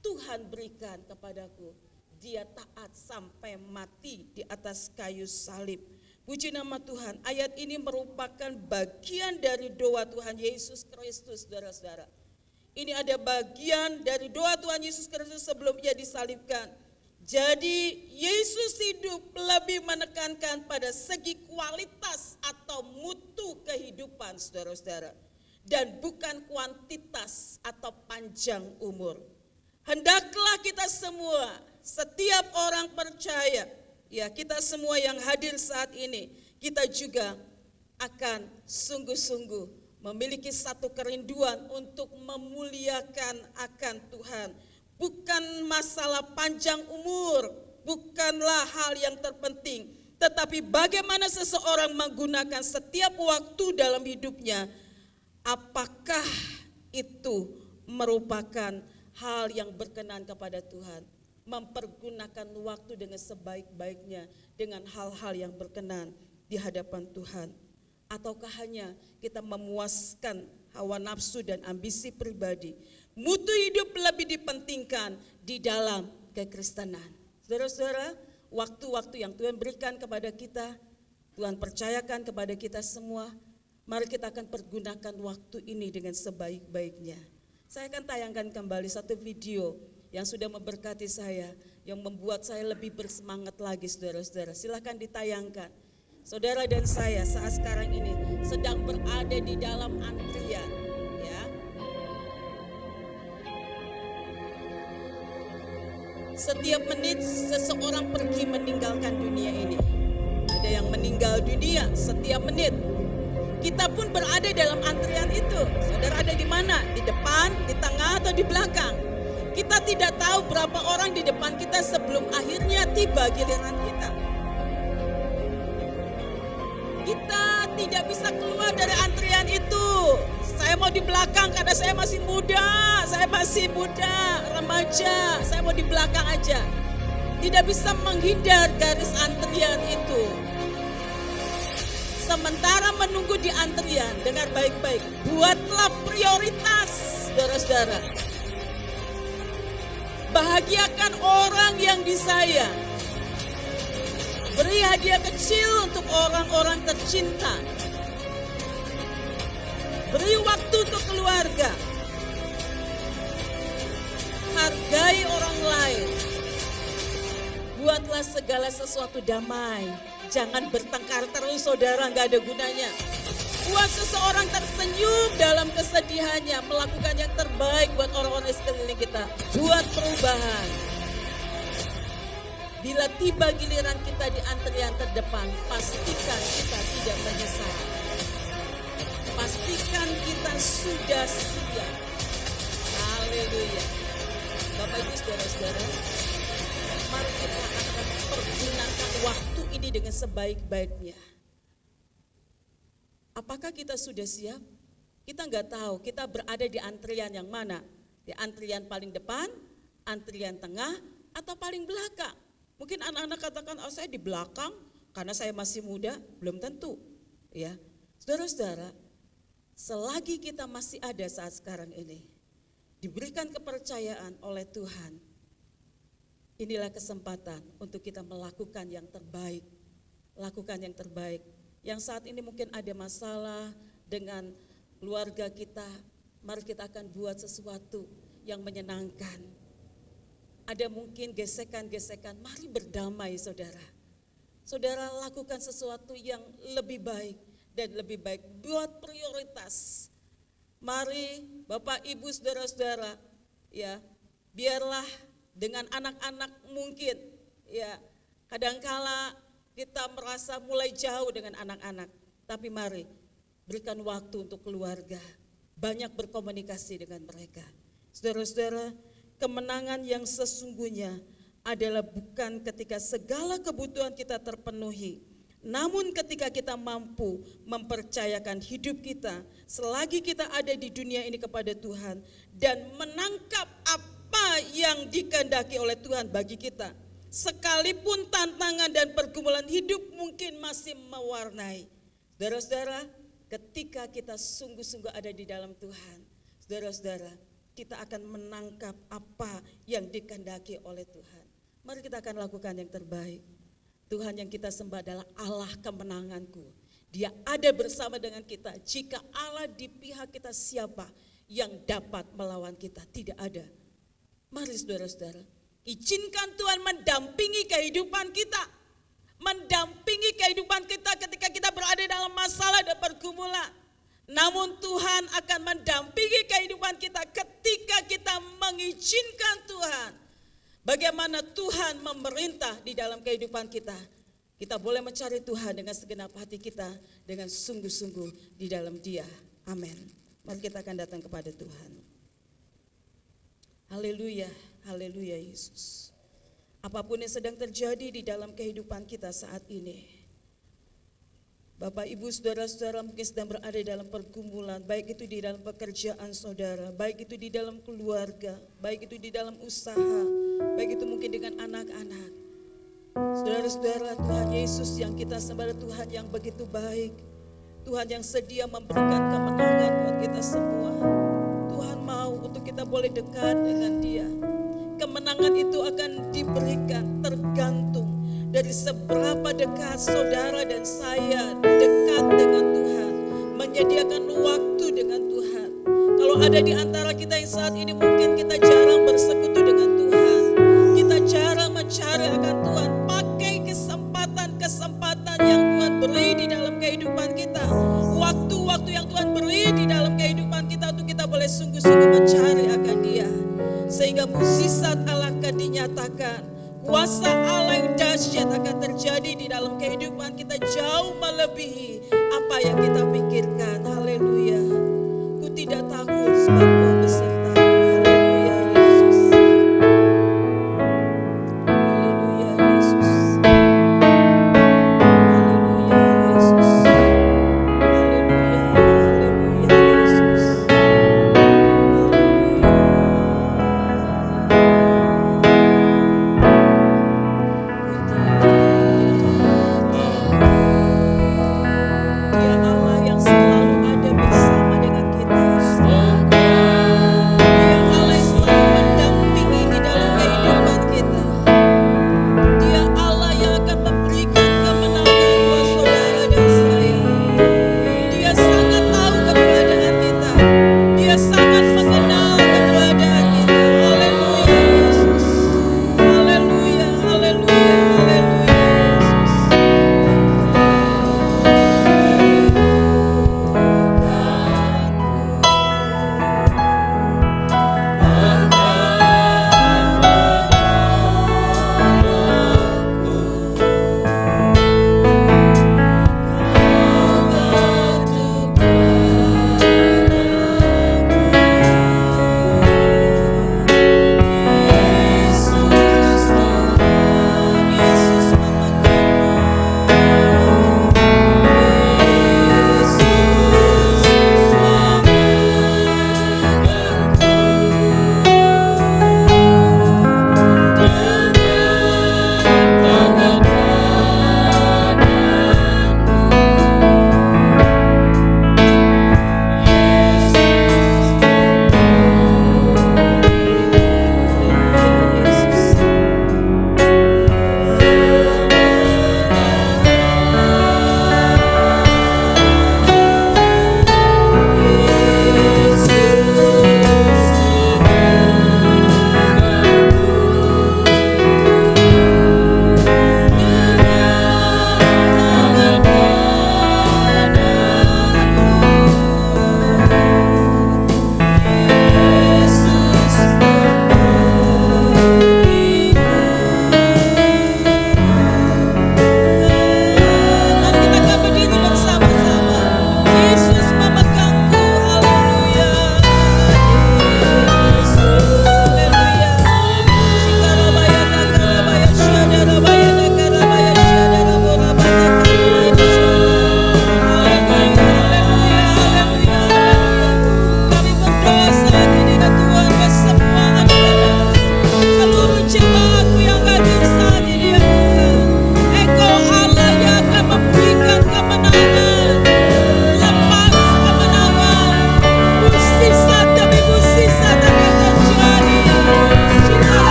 Tuhan berikan kepadaku. Dia taat sampai mati di atas kayu salib. Puji nama Tuhan. Ayat ini merupakan bagian dari doa Tuhan Yesus Kristus, saudara-saudara. Ini ada bagian dari doa Tuhan Yesus Kristus sebelum ia disalibkan. Jadi Yesus hidup lebih menekankan pada segi kualitas atau mutu kehidupan saudara-saudara. Dan bukan kuantitas atau panjang umur. Hendaklah kita semua, setiap orang percaya, ya kita semua yang hadir saat ini, kita juga akan sungguh-sungguh memiliki satu kerinduan untuk memuliakan akan Tuhan. Bukan masalah panjang umur, bukanlah hal yang terpenting, tetapi bagaimana seseorang menggunakan setiap waktu dalam hidupnya. Apakah itu merupakan hal yang berkenan kepada Tuhan? Mempergunakan waktu dengan sebaik-baiknya dengan hal-hal yang berkenan di hadapan Tuhan. Ataukah hanya kita memuaskan hawa nafsu dan ambisi pribadi? Mutu hidup lebih dipentingkan di dalam kekristenan. Saudara-saudara, waktu-waktu yang Tuhan berikan kepada kita, Tuhan percayakan kepada kita semua, mari kita akan pergunakan waktu ini dengan sebaik-baiknya. Saya akan tayangkan kembali satu video yang sudah memberkati saya, yang membuat saya lebih bersemangat lagi saudara-saudara. Silakan ditayangkan. Saudara dan saya saat sekarang ini sedang berada di dalam antrian, ya. Setiap menit seseorang pergi meninggalkan dunia ini. Ada yang meninggal dunia setiap menit. Kita pun berada dalam antrian itu. Saudara ada di mana? Di depan, di tengah, atau di belakang? Kita tidak tahu berapa orang di depan kita sebelum akhirnya tiba giliran kita. Kita tidak bisa keluar dari antrian itu. Saya mau di belakang karena saya masih muda, remaja, saya mau di belakang aja. Tidak bisa menghindar garis antrian itu. sementara menunggu di antrian, dengar baik-baik, buatlah prioritas, saudara-saudara. Bahagiakan orang yang disayang. Beri hadiah kecil untuk orang-orang tercinta. Beri waktu untuk keluarga. Hargai orang lain. Buatlah segala sesuatu damai. Jangan bertengkar terus, saudara, gak ada gunanya. Buat seseorang tersenyum dalam kesedihannya, melakukan yang terbaik buat orang-orang di sekeliling kita. Buat perubahan. Bila tiba giliran kita di antrian terdepan, pastikan kita tidak menyesal. Pastikan kita sudah siap. Haleluya. Bapak Ibu saudara-saudara, mari kita akan pergunakan waktu ini dengan sebaik-baiknya. Apakah kita sudah siap? Kita nggak tahu, kita berada di antrian yang mana? Di antrian paling depan, antrian tengah, atau paling belakang? Mungkin anak-anak katakan, oh saya di belakang karena saya masih muda, belum tentu. Ya, saudara-saudara, selagi kita masih ada saat sekarang ini, diberikan kepercayaan oleh Tuhan, inilah kesempatan untuk kita melakukan yang terbaik. Lakukan yang terbaik. Yang saat ini mungkin ada masalah dengan keluarga kita, mari kita akan buat sesuatu yang menyenangkan. Ada mungkin gesekan-gesekan, mari berdamai saudara. Saudara lakukan sesuatu yang lebih baik dan lebih baik. Buat prioritas. Mari Bapak Ibu saudara-saudara, ya, biarlah dengan anak-anak mungkin, ya, kadangkala kita merasa mulai jauh dengan anak-anak, tapi mari berikan waktu untuk keluarga, banyak berkomunikasi dengan mereka. Saudara-saudara, kemenangan yang sesungguhnya adalah bukan ketika segala kebutuhan kita terpenuhi, namun ketika kita mampu mempercayakan hidup kita selagi kita ada di dunia ini kepada Tuhan dan menangkap apa yang dikehendaki oleh Tuhan bagi kita. Sekalipun tantangan dan pergumulan hidup mungkin masih mewarnai. Saudara-saudara, ketika kita sungguh-sungguh ada di dalam Tuhan, saudara-saudara, kita akan menangkap apa yang dikehendaki oleh Tuhan. Mari kita akan lakukan yang terbaik. Tuhan yang kita sembah adalah Allah kemenanganku. Dia ada bersama dengan kita. Jika Allah di pihak kita, siapa yang dapat melawan kita? Tidak ada. Mari saudara-saudara, izinkan Tuhan mendampingi kehidupan kita. Mendampingi kehidupan kita ketika kita berada dalam masalah dan pergumulan. Namun Tuhan akan mendampingi kehidupan kita ketika kita mengizinkan Tuhan. Bagaimana Tuhan memerintah di dalam kehidupan kita. Kita boleh mencari Tuhan dengan segenap hati kita, dengan sungguh-sungguh di dalam Dia. Amin. Mari kita akan datang kepada Tuhan. Haleluya, haleluya Yesus. Apapun yang sedang terjadi di dalam kehidupan kita saat ini, Bapak Ibu saudara-saudara mungkin sedang berada dalam pergumulan, baik itu di dalam pekerjaan saudara, baik itu di dalam keluarga, baik itu di dalam usaha, baik itu mungkin dengan anak-anak. Saudara-saudara, Tuhan Yesus yang kita sembah, Tuhan yang begitu baik, Tuhan yang sedia memberikan kemenangan buat kita semua. Tuhan mau untuk kita boleh dekat dengan Dia. Kemenangan itu akan diberikan tergantung dari seberapa dekat saudara dan saya dekat dengan Tuhan, menyediakan waktu dengan Tuhan. Kalau ada di antara kita yang saat ini mungkin kita jarang bersekutu dengan Tuhan, kita jarang mencari akan Tuhan, pakai kesempatan-kesempatan yang Tuhan beri di dalam kehidupan kita, waktu-waktu yang Tuhan beri di dalam kehidupan kita untuk kita boleh sungguh-sungguh mencari akan Dia, sehingga mukjizat Allah akan dinyatakan. Kuasa Allah yang dahsyat akan terjadi di dalam kehidupan kita jauh melebihi apa yang kita pikirkan. Haleluya. Ku tidak takut sebab Kau beserta. Haleluya Yesus. Haleluya Yesus. Haleluya Yesus. Haleluya. Haleluya Yesus. Haleluya.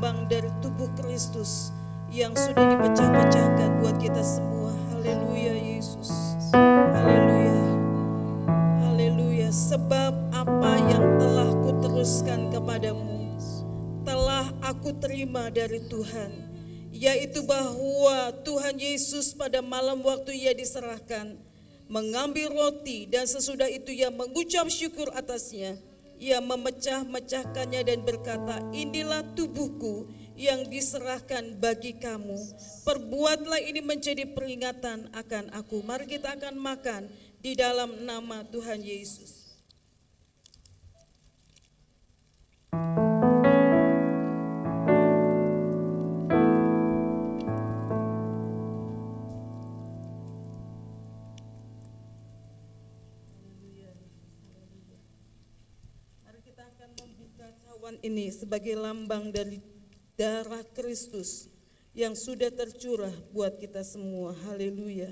lambang dari tubuh Kristus yang sudah dipecah-pecahkan buat kita semua. Haleluya Yesus. Haleluya. Haleluya. Sebab apa yang telah kuteruskan kepadamu telah aku terima dari Tuhan, yaitu bahwa Tuhan Yesus pada malam waktu ia diserahkan mengambil roti, dan sesudah itu ia mengucap syukur atasnya. Ia memecah-mecahkannya dan berkata, inilah tubuhku yang diserahkan bagi kamu. Perbuatlah ini menjadi peringatan akan aku. Mari kita akan makan di dalam nama Tuhan Yesus. Ini sebagai lambang dari darah Kristus yang sudah tercurah buat kita semua. Haleluya.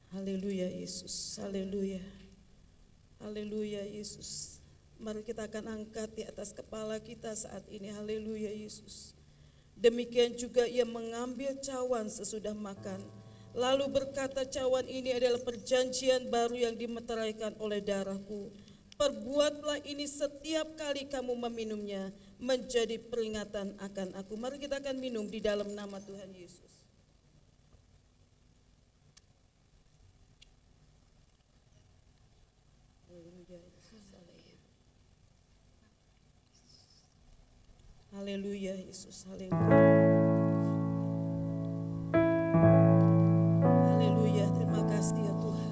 Haleluya Yesus. Haleluya. Haleluya Yesus. Mari kita akan angkat di atas kepala kita saat ini. Haleluya Yesus. Demikian juga ia mengambil cawan sesudah makan, lalu berkata, cawan ini adalah perjanjian baru yang dimeteraikan oleh darahku. Perbuatlah ini setiap kali kamu meminumnya menjadi peringatan akan aku. Mari kita akan minum di dalam nama Tuhan Yesus. Haleluya Yesus. Haleluya. Haleluya. Terima kasih ya Tuhan.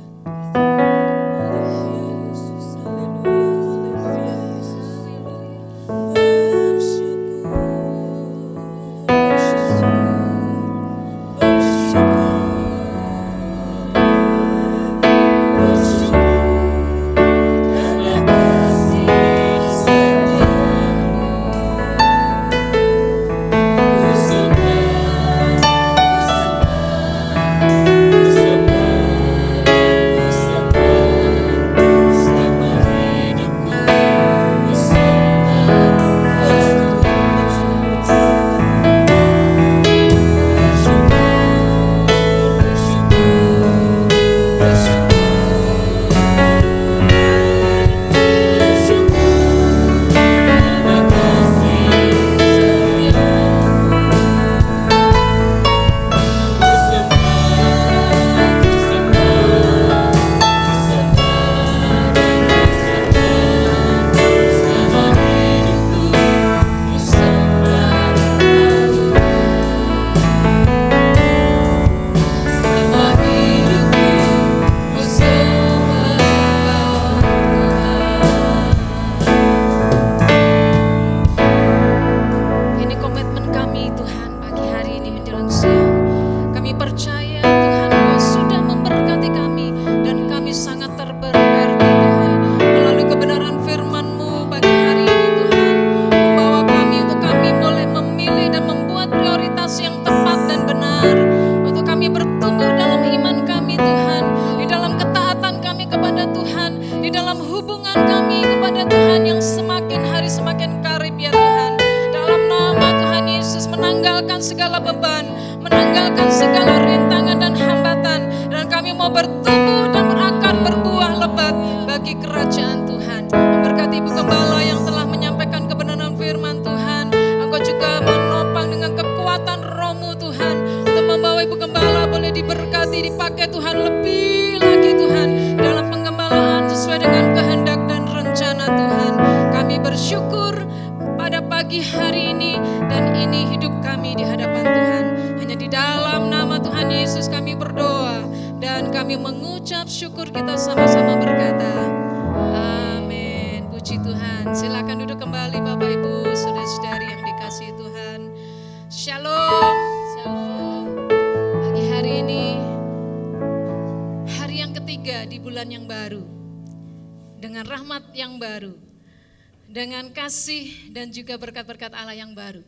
Dengan kasih dan juga berkat-berkat Allah yang baru.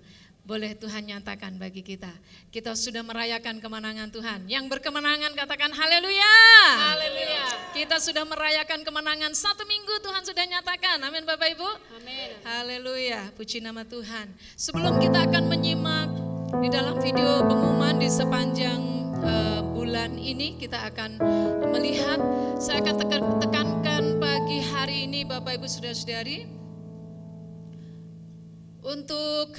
Boleh Tuhan nyatakan bagi kita. Kita sudah merayakan kemenangan Tuhan. Yang berkemenangan katakan haleluya. Haleluya. Kita sudah merayakan kemenangan 1 minggu Tuhan sudah nyatakan. Amin Bapak Ibu. Amin. Haleluya. Puji nama Tuhan. Sebelum kita akan menyimak di dalam video pengumuman di sepanjang bulan ini, kita akan melihat, saya akan tekankan pagi hari ini Bapak Ibu Saudara-saudari, untuk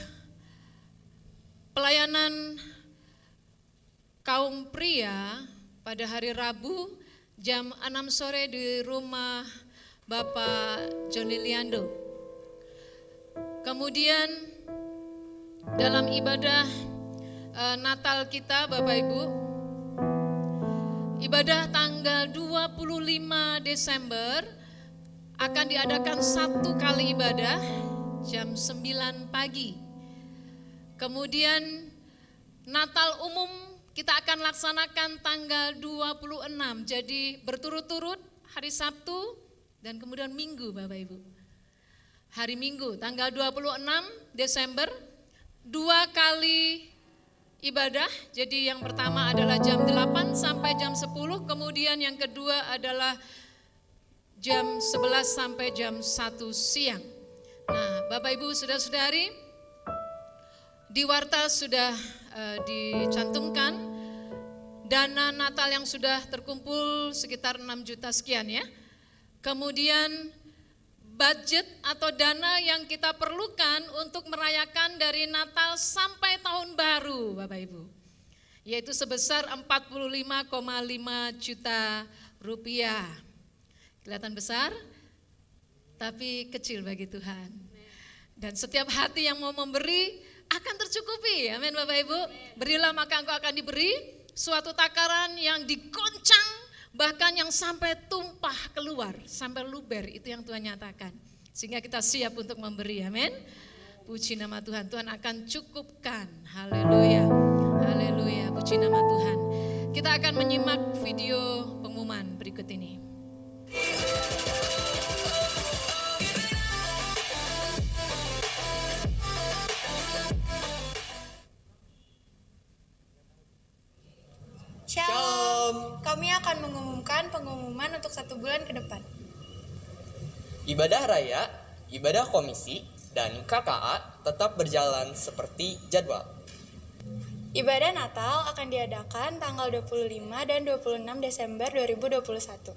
pelayanan kaum pria pada hari Rabu jam 6 sore di rumah Bapak Joni Liando. Kemudian dalam ibadah Natal kita Bapak Ibu, ibadah tanggal 25 Desember akan diadakan 1 kali ibadah jam 9 pagi. Kemudian Natal umum kita akan laksanakan tanggal 26, jadi berturut-turut hari Sabtu dan kemudian Minggu Bapak Ibu. Hari Minggu tanggal 26 Desember 2 kali ibadah, jadi yang pertama adalah jam 8 sampai jam 10, kemudian yang kedua adalah jam 11 sampai jam 1 siang. Nah Bapak Ibu Saudara-saudari, di warta sudah dicantumkan dana Natal yang sudah terkumpul sekitar 6 juta sekian ya. Kemudian budget atau dana yang kita perlukan untuk merayakan dari Natal sampai tahun baru Bapak Ibu, yaitu sebesar 45,5 juta rupiah. Kelihatan besar, tapi kecil bagi Tuhan. Dan setiap hati yang mau memberi akan tercukupi, amin Bapak Ibu. Berilah maka engkau akan diberi, suatu takaran yang digoncang, bahkan yang sampai tumpah keluar, sampai luber, itu yang Tuhan nyatakan. Sehingga kita siap untuk memberi, amin. Puji nama Tuhan, Tuhan akan cukupkan, haleluya, haleluya, puji nama Tuhan. Kita akan menyimak video pengumuman berikut ini. Shalom. Kami akan mengumumkan pengumuman untuk 1 bulan ke depan. Ibadah raya, ibadah komisi, dan KKA tetap berjalan seperti jadwal. Ibadah Natal akan diadakan tanggal 25 dan 26 Desember 2021.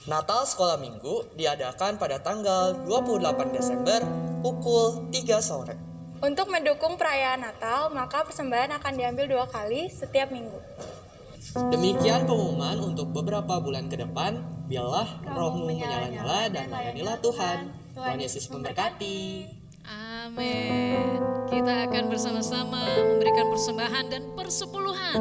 Natal sekolah minggu diadakan pada tanggal 28 Desember pukul 3 sore. Untuk mendukung perayaan Natal, maka persembahan akan diambil 2 kali setiap minggu. Demikian pengumuman untuk beberapa bulan ke depan. Biarlah rohmu menyala-nyala dan layanilah Tuhan. Tuhan Yesus memberkati. Amin. Kita akan bersama-sama memberikan persembahan dan persepuluhan.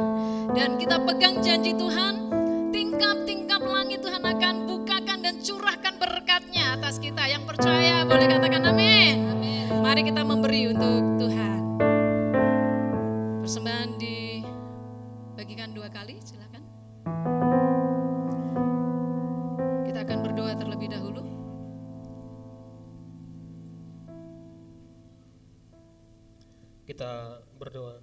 Dan kita pegang janji Tuhan, tingkap-tingkap langit Tuhan akan bukakan dan curahkan berkat-Nya atas kita. Yang percaya boleh katakan amin. Amin. Mari kita memberi untuk Tuhan. Persembahan dibagikan 2 kali, silakan. Kita akan berdoa terlebih dahulu. Kita berdoa.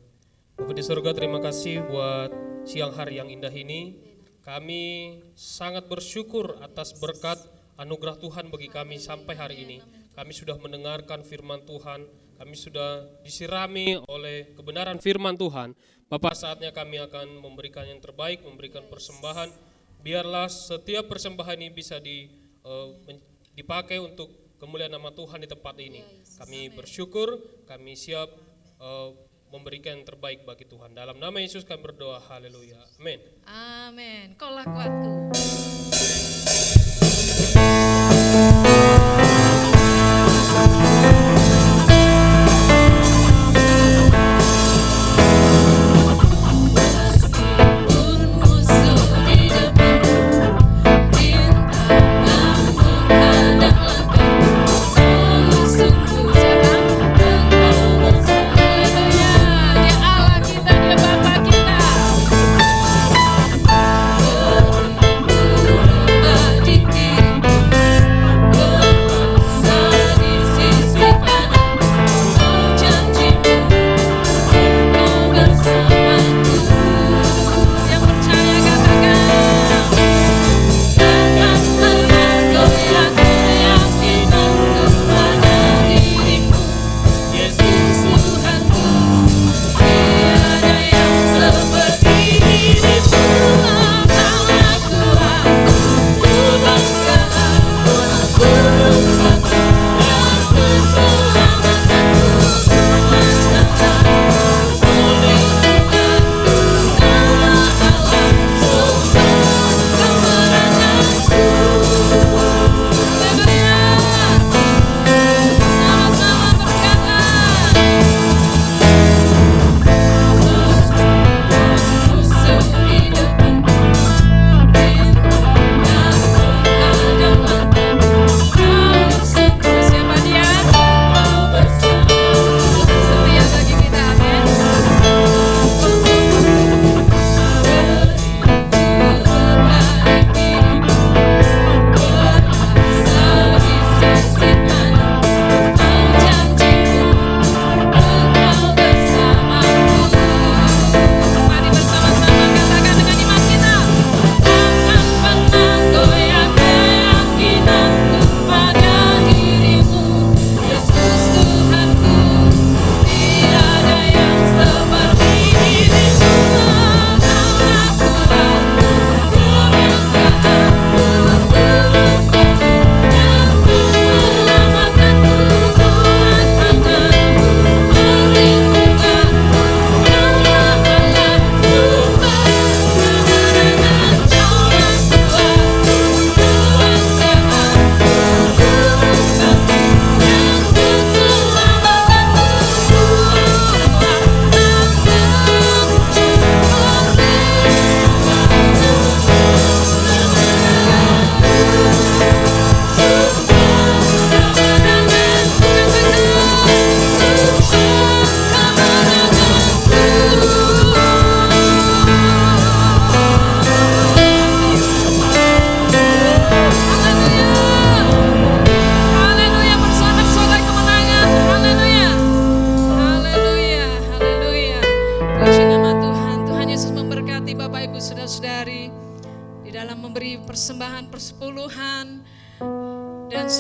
Bapa di surga, terima kasih buat siang hari yang indah ini. Kami sangat bersyukur atas berkat anugerah Tuhan bagi kami sampai hari ini. Kami sudah mendengarkan firman Tuhan, kami sudah disirami oleh kebenaran firman Tuhan. Bapak, saatnya kami akan memberikan yang terbaik, memberikan persembahan. Biarlah setiap persembahan ini bisa dipakai untuk kemuliaan nama Tuhan di tempat ini. Kami bersyukur, kami siap memberikan yang terbaik bagi Tuhan. Dalam nama Yesus kami berdoa, haleluya, amin. Amin. Kaulah kuatku. Dia Allah kita, dia Bapa kita.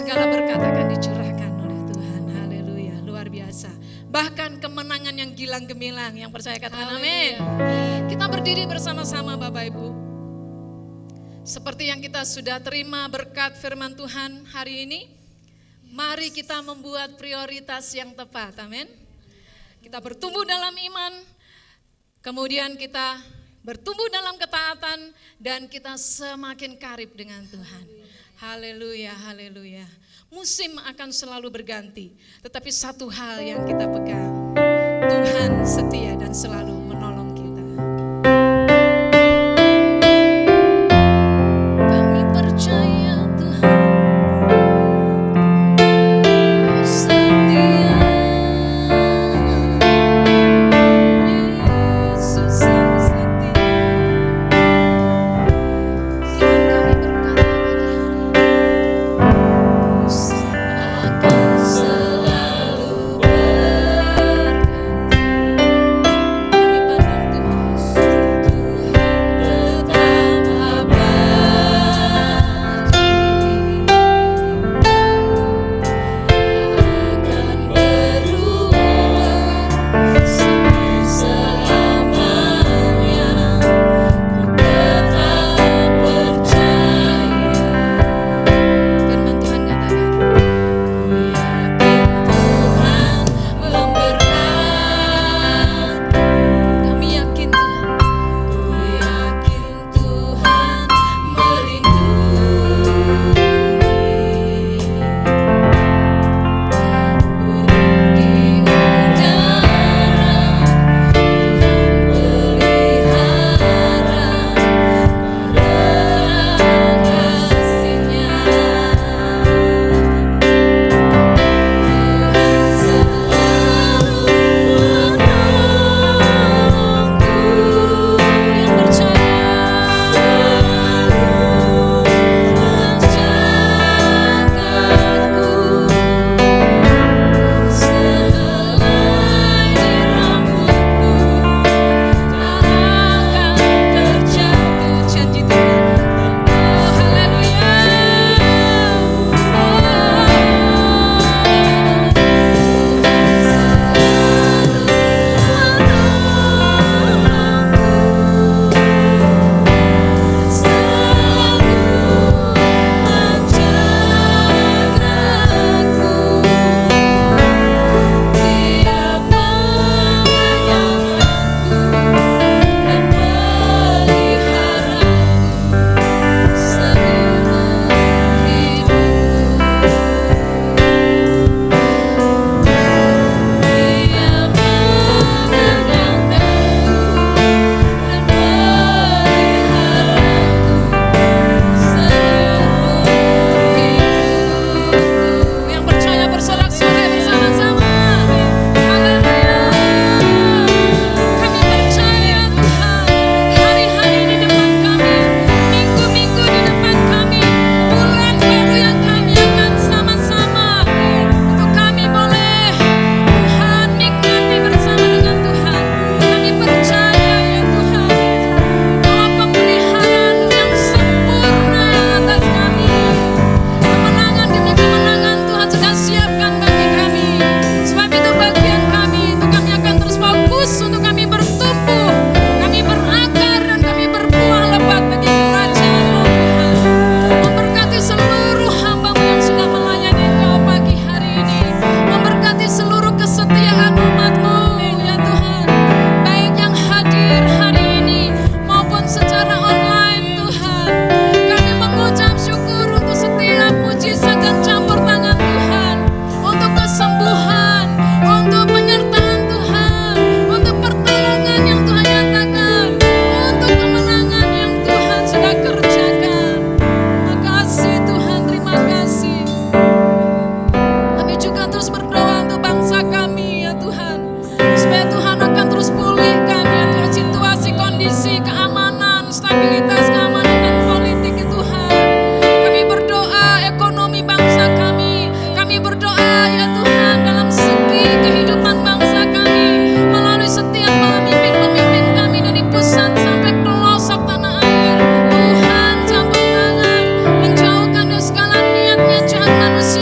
segala berkat akan dicurahkan oleh Tuhan. Haleluya, luar biasa. Bahkan kemenangan yang gilang gemilang, yang percaya katakan amin. Kita berdiri bersama-sama Bapak Ibu. Seperti yang kita sudah terima berkat firman Tuhan hari ini, mari kita membuat prioritas yang tepat, amin. Kita bertumbuh dalam iman, kemudian kita bertumbuh dalam ketaatan, dan kita semakin karib dengan Tuhan. Haleluya, haleluya. Musim akan selalu berganti, tetapi satu hal yang kita pegang, Tuhan setia dan selalu menolong kita. Kami percaya Tuhan, Kau setia. Yesus Kau setia. Iman kami berkata pagi hari, musim akan selalu berganti. Kami pandang Tuhan, Tuhan tetap abadi. Akan berubah selamanya, ku tetap percaya. Firman Tuhan katakan, ku yakin Tuhan memberkati. Kami yakin Tuhan, ku yakin Tuhan melindungi. Burung di udara, Tuhan pelihara, terang kasih-Nya. Tuhan selalu menolongku, yang percaya selalu menjagaku. Sehelai rambutku tak akan terjatuh, janji Tuhan. Oh haleluya, yang percaya bersorak-sorai bersama-sama. Haleluya. Kami percaya Tuhan, hari-hari di depan kami, minggu-minggu di depan kami, bulan baru yang kami akan sama-sama, untuk kami boleh Tuhan nikmati bersama dengan Tuhan. Kami percaya ya Tuhan, bahwa pemeliharaan yang sempurna atas kami, kemenangan demi kemenangan Tuhan sudah siapkan bagi kami. Sebab itu bagian kami, itu kami akan terus fokus untuk kami bertumbuh, kami berakar, dan kami berbuah lebat bagi kerajaan-Mu Tuhan. Memberkati seluruh hamba-Mu yang sudah melayani Engkau pagi hari ini, memberkati seluruh kesetiaan umat-Mu ya Tuhan, baik yang hadir hari ini maupun secara online Tuhan. Kami mengucap syukur untuk setiap mujizat dan campur tangan Tuhan, untuk kesembuhan, untuk penyertaan Tuhan, untuk pertolongan yang Tuhan nyatakan, untuk kemenangan yang Tuhan sudah kerjakan. Terima kasih Tuhan, terima kasih. Kami juga terus berdoa untuk bangsa kami ya Tuhan, supaya Tuhan akan terus pulihkan ya Tuhan situasi, kondisi, keamanan, stabilitas, keamanan dan politik ya Tuhan. Kami berdoa ekonomi bangsa kami berdoa ya Tuhan dalam segi kehidupan bangsa kami, melalui setiap pemimpin-pemimpin kami dari pusat sampai pelosok tanah air. Tuhan campur tangan, menjauhkan dari segala niatnya jahat manusia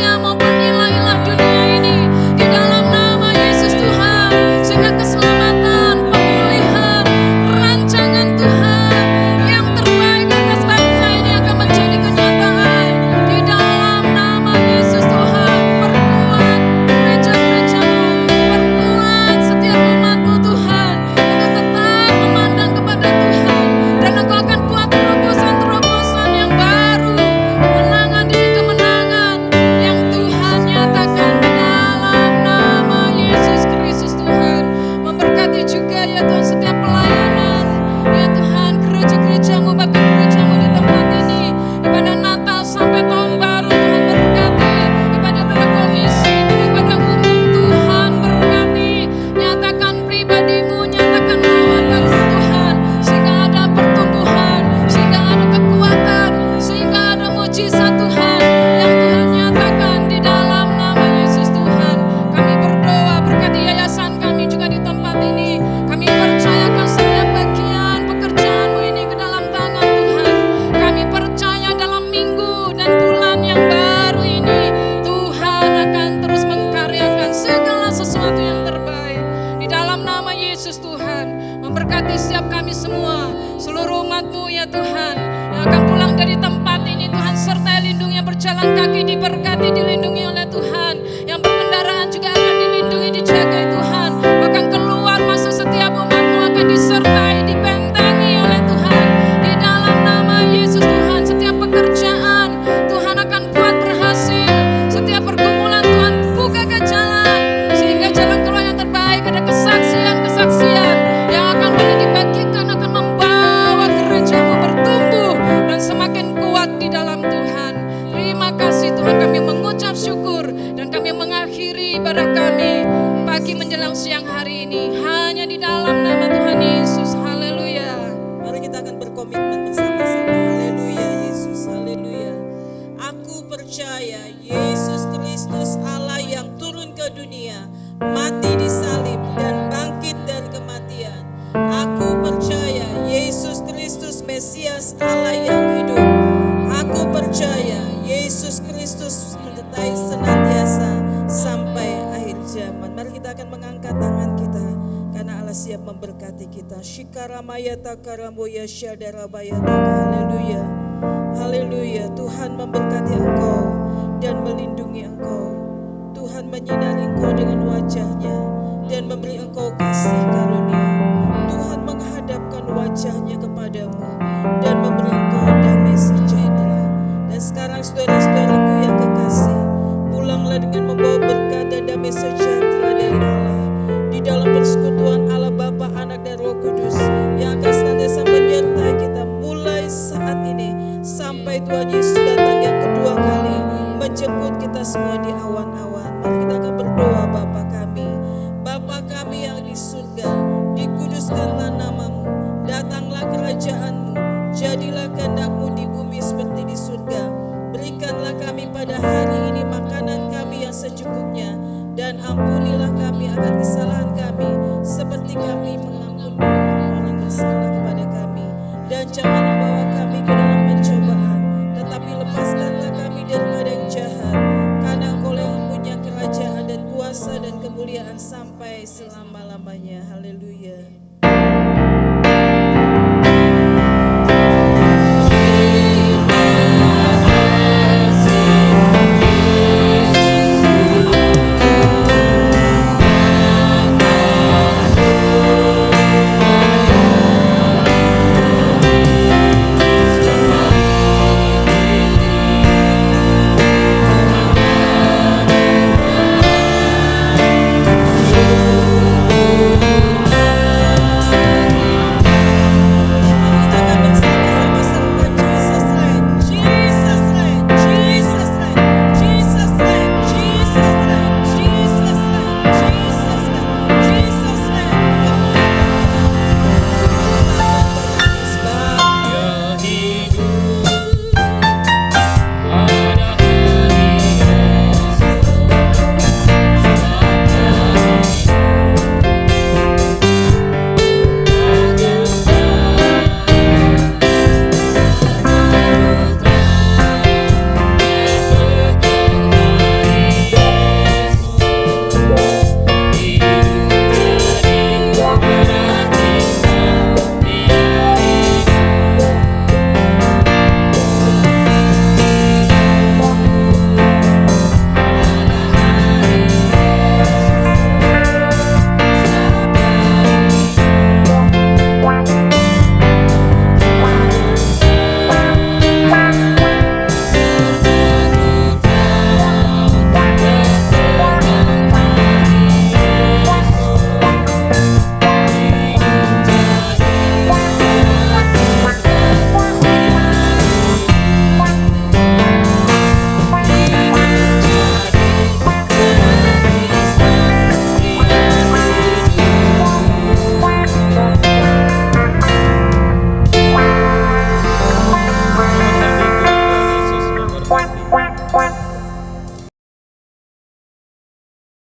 berjalan kaki diberkati, dilindungi oleh Tuhan. Yang berkendaraan juga akan dilindungi, dijaga Tuhan. Bahkan keluar masuk setiap umat-Mu akan disertai, dibentengi oleh Tuhan. Di dalam nama Yesus Tuhan, setiap pekerjaan Tuhan akan kuat berhasil. Setiap pergumulan Tuhan bukakan jalan, sehingga jalan keluar yang terbaik. Ada kesaksian-kesaksian yang akan boleh dibagikan, akan membawa gereja-Mu bertumbuh dan semakin kuat di dalam Tuhan. Terima kasih Tuhan, kami mengucap syukur dan kami mengakhiri ibadah kami pagi menjelang siang hari ini hanya di dalam nama Tuhan Yesus. Haleluya. Mari kita akan berkomitmen bersama-sama. Haleluya Yesus, haleluya. Aku percaya Yesus Kristus Allah yang turun ke dunia, mati di salib dan bangkit dari kematian. Aku percaya Yesus Kristus Mesias Allah yang hidup. Aku percaya Yesus Kristus menyertai senantiasa sampai akhir zaman. Mari kita akan mengangkat tangan kita karena Allah siap memberkati kita. Shikaramaya takaramoya syadarabaya taka. Haleluya. Haleluya. Tuhan memberkati engkau dan melindungi engkau. Tuhan menyinari engkau dengan wajah-Nya dan memberi engkau kasih karunia. Tuhan menghadapkan wajah-Nya kepadamu dan memberi engkau damai sejahtera. Dan sekarang saudara-saudaraku yang kekasih, pulanglah dengan membawa berkat dan damai sejahtera dari Allah di dalam persekutuan Allah Bapa, Anak dan Roh Kudus yang akan senantiasa menyertai kita mulai saat ini sampai Tuhan Yesus datang yang kedua kali menjemput kita semua di awan-awan. Mari kita akan berdoa. Bapa kami yang di surga, dikuduskanlah nama-Mu, datanglah kerajaan-Mu, jadilah kehendak-Mu di bumi seperti di surga. Berikanlah kami pada hari ini makanan kami yang secukupnya, dan ampunilah kami akan kesalahan kami seperti kami mengampuni orang bersalah kepada kami. Dan jangan membawa kami ke dalam pencobaan, tetapi lepaskanlah kami daripada yang jahat, karena Engkau yang mempunyai kerajaan dan kuasa dan kemuliaan sampai selama-lamanya. Haleluya.